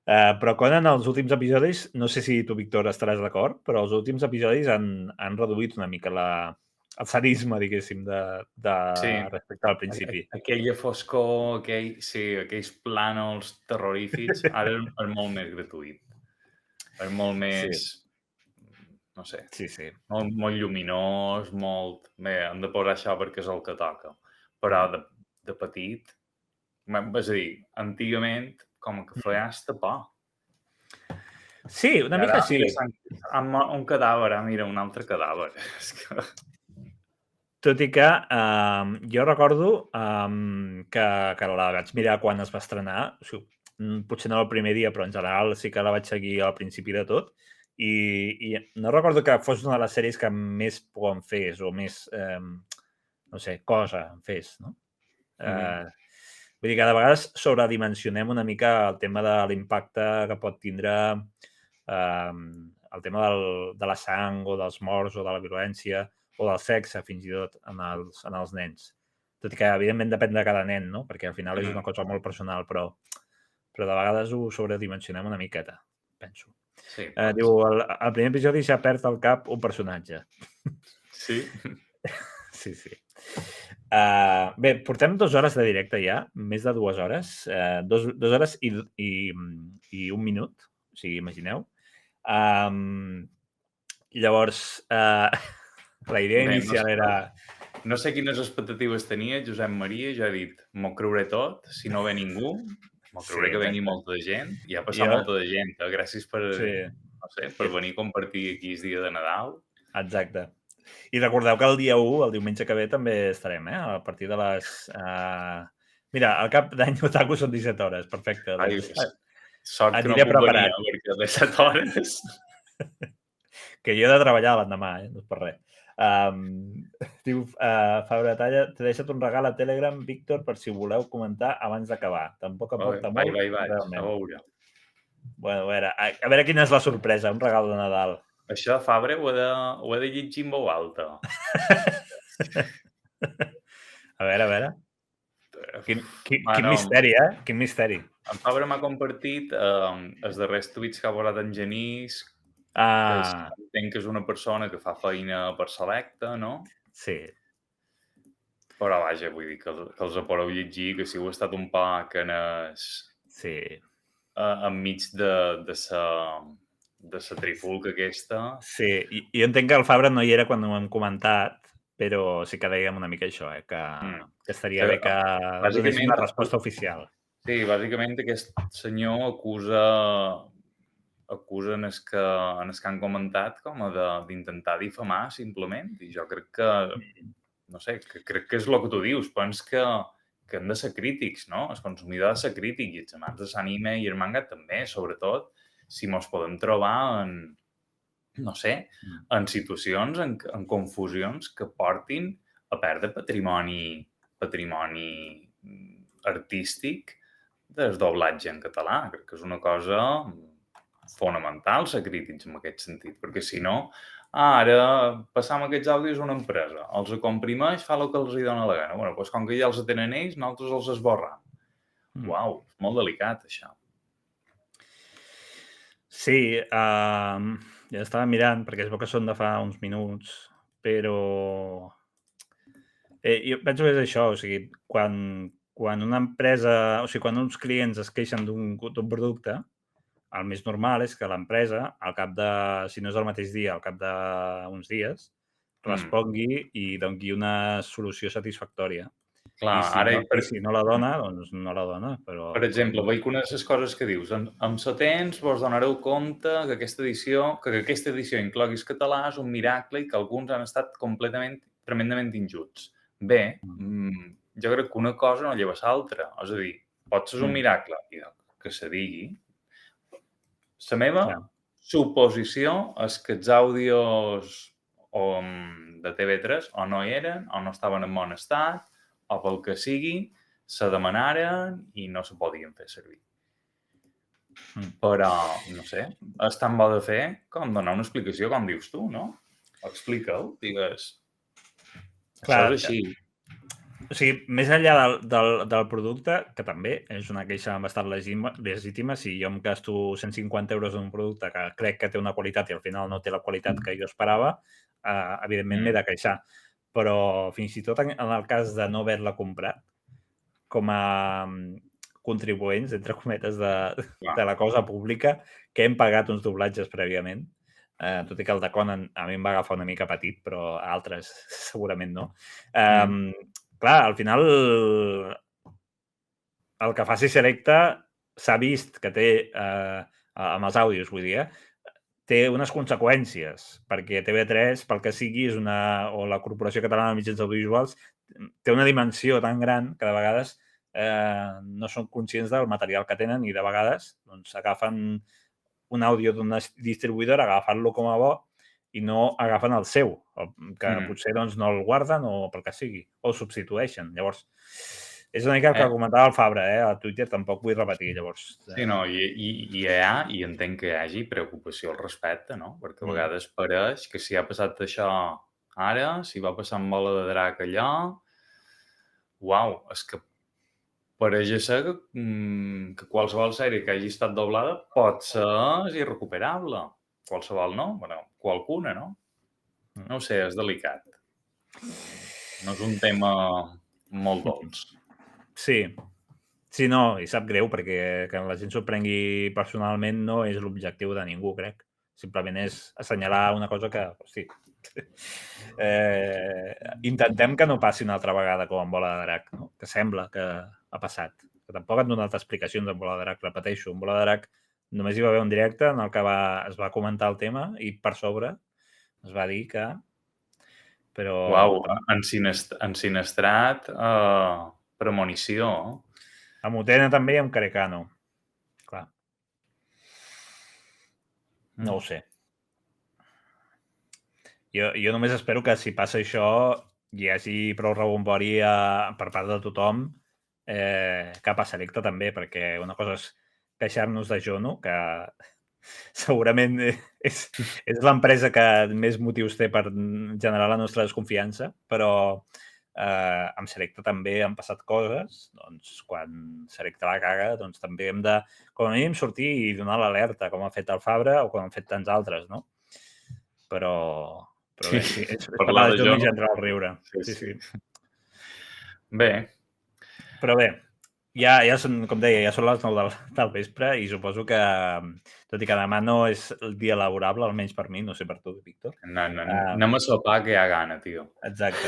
Però Conan, els últims episodis, no sé si tu, Víctor, estaràs d'acord, però els últims episodis han reduït una mica el sadisme, diguéssim, respecte al principi. Aquella foscor, aquells plànols terrorífics, ara és molt més gratuït. És molt més... No sé. Sí. Molt lluminós, molt... Bé, hem de posar això perquè és el que toca. Però de petit... És a dir, antigament, com que feia hasta por. Sí, una mica sí. Un cadàver, mira, un altre cadàver. Tot i que jo recordo que la vaig mirar quan es va estrenar, potser no el primer dia, però en general sí que la vaig seguir al principi de tot, i no recordo que fos una de les sèries que més por em fes o més, no sé, cosa em fes, no? Vull dir que de vegades sobredimensionem una mica el tema de l'impacte que pot tindre el tema de la sang o dels morts o de la violència o del sexe, fins i tot, en els nens. Tot i que, evidentment, depèn de cada nen, no? Perquè al final és una cosa molt personal, però de vegades ho sobredimensionem una miqueta, penso. Sí. Diu, al primer episodi ja perd el cap un personatge. Sí? Sí. Bé, portem 2 hores de directe ja, més de 2 hores. 2 hores i 1 minut, o sigui, imagineu. Llavors, la idea inicial era... No sé quines expectatives tenia Josep Maria, jo he dit, m'ho creuré tot, si no ve ningú, m'ho creuré que vengui molta gent, i ha passat molta de gent, gràcies per venir a compartir aquí el dia de Nadal. Exacte. I recordeu que el dia 1, el diumenge que ve, també estarem, a partir de les... Mira, al cap d'any Otaku són 17 hores, perfecte. Ai, sort que no puc venir, perquè 17 hores... Que jo he de treballar l'endemà, no és per res. Diu Fabra Talla, t'he deixat un regal a Telegram, Víctor, per si voleu comentar abans d'acabar. Tampoc aporta molt. Vaig, a veure. Bueno, a veure quina és la sorpresa, un regal de Nadal. Això, Fabra, ho he de llegir en veu alta. A veure. Quin misteri, Quin misteri. En Fabra m'ha compartit els darrers tuits que ha posat en Genís, que entenc que és una persona que fa feina per Selecta, no? Sí. Però vaja, vull dir que els podeu llegir, que si heu estat un poc enmig de sa trifulca aquesta. Sí, jo entenc que el Fabra no hi era quan ho hem comentat, però sí que dèiem una mica això, que estaria bé que donéssim una resposta oficial. Sí, bàsicament aquest senyor acusen els que han comentat com d'intentar difamar, simplement, i jo crec que, no sé, crec que és el que tu dius, pens que hem de ser crítics, no? El consumidor ha de ser crític i els amants de l'anime i el manga també, sobretot, si mos podem trobar en situacions, en confusions que portin a perdre patrimoni artístic del doblatge en català. Crec que és una cosa fonamental ser crítics en aquest sentit, perquè si no, ara passam aquests àudios a una empresa, els comprimeix, fa el que els dona la gana. Bé, doncs com que ja els tenen ells, nosaltres els esborram. Uau, és molt delicat, això. Sí, ja estava mirant, perquè es veu que són de fa uns minuts, però jo penso que és això, o sigui, quan una empresa, o sigui, quan uns clients es queixen d'un producte, el més normal és que l'empresa, si no és el mateix dia, al cap d'uns dies, respongui i doni una solució satisfactòria. I si no la dona, doncs no la dona. Per exemple, veig unes de les coses que dius. Amb el temps vos donareu compte que aquesta edició inclogui el català és un miracle i que alguns han estat tremendament injusts. Bé, jo crec que una cosa no lleva l'altra. És a dir, pot ser un miracle. I que se digui. La meva suposició és que els àudios de TV3 o no hi eren, o no estaven en bon estat, o pel que sigui, se demanaren i no se podien fer servir. Però, no sé, és tan bo de fer com donar una explicació, com dius tu, no? Explica-ho, digues. Clar, això és així. O sigui, més enllà del producte, que també és una queixa bastant legítima, si jo em gasto 150 euros en un producte que crec que té una qualitat i al final no té la qualitat que jo esperava, evidentment m'he de queixar. Però fins i tot en el cas de no haver-la comprat, com a contribuents, entre cometes, de la cosa pública, que hem pagat uns doblatges prèviament, tot i que el de Conan a mi em va agafar una mica petit, però a altres segurament no. Clar, al final el que faci Selecta s'ha vist que té, amb els àudios, vull dir, té unes conseqüències, perquè TV3, pel que sigui, és o la Corporació Catalana de Mitjans Audiovisuals, té una dimensió tan gran que de vegades no són conscients del material que tenen i de vegades agafen un àudio d'una distribuïdora, agafen-lo com a bo i no agafen el seu, que potser no el guarden o pel que sigui, o el substitueixen. Llavors, és una mica el que comentava el Fabra, a Twitter, tampoc vull repetir, llavors. Sí, no, i entenc que hi hagi preocupació al respecte, no? Perquè a vegades pareix que si ha passat això ara, si va passar amb Bola de Drac allò, uau, és que pareix ser que qualsevol sèrie que hagi estat doblada pot ser irrecuperable. Qualsevol no, bueno, qualcuna, no? No ho sé, és delicat. No és un tema molt dolç. Sí, no, i sap greu perquè que la gent s'ho prengui personalment no és l'objectiu de ningú, crec. Simplement és assenyalar una cosa que, hosti, intentem que no passi una altra vegada com amb Bola de Drac, no? Que sembla que ha passat. Que tampoc han donat explicacions amb Bola de Drac, repeteixo. Amb Bola de Drac només hi va haver un directe en el que es va comentar el tema i per sobre es va dir que... Però... Uau, ensinestrat, premonició. Amb Utena també i amb Carecano. Clar. No ho sé. Jo només espero que si passa això hi hagi prou rebombori per part de tothom cap a Selecta també, perquè una cosa és queixar-nos de Jono, que segurament és l'empresa que més motius té per generar la nostra desconfiança, però amb Selecta també han passat coses, doncs quan Selecta la caga, doncs també hem de, com a mínim, sortir i donar l'alerta, com ha fet el Fabra o com han fet tants altres, no? Però bé, sí, és parlar de Jono i entrar al riure. Sí. Bé. Però bé, ja són, com deia, ja són les 9 del vespre i suposo que, tot i que demà no és el dia laborable, almenys per mi, no sé per tu, Víctor. No, anem a sopar que hi ha gana, tio. Exacte.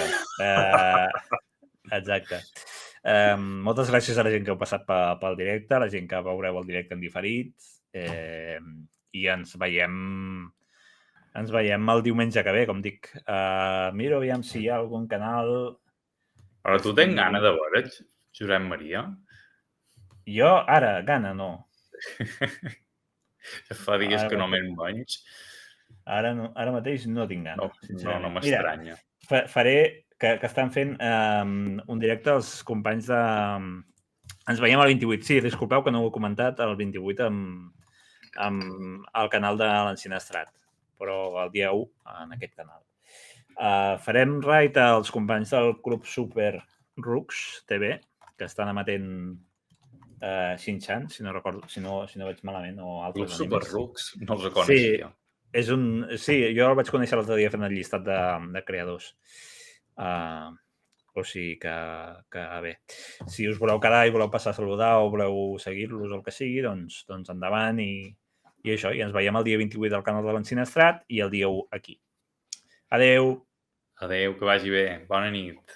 Moltes gràcies a la gent que heu passat pel directe, a la gent que veureu el directe en diferit i ens veiem el diumenge que ve, com dic. Miro aviam si hi ha algun canal... Però tu tens gana de veure'l, Josep Maria? Jo, ara, gana, no. Fa dies que no me'n banys. Ara mateix no tinc gana. No m'estranya. Faré que estan fent un directe als companys de... Ens veiem el 28. Sí, disculpeu que no ho he comentat, el 28 amb el canal de l'Ensinestrat, però el dia 1 en aquest canal. Farem raid als companys del Club Super Rux TV, que estan emetent Shin-Chan, si no vaig malament, o altres animes. Club Super Rux? No els coneixia. Sí, jo el vaig conèixer l'altre dia fent el llistat de creadors. O sigui que bé. Si us voleu quedar i voleu passar a saludar o voleu seguir-los o el que sigui, doncs endavant i això. I ens veiem el dia 28 al canal de l'Ensinestrat i el dia 1 aquí. Adeu! Adeu, que vagi bé. Bona nit.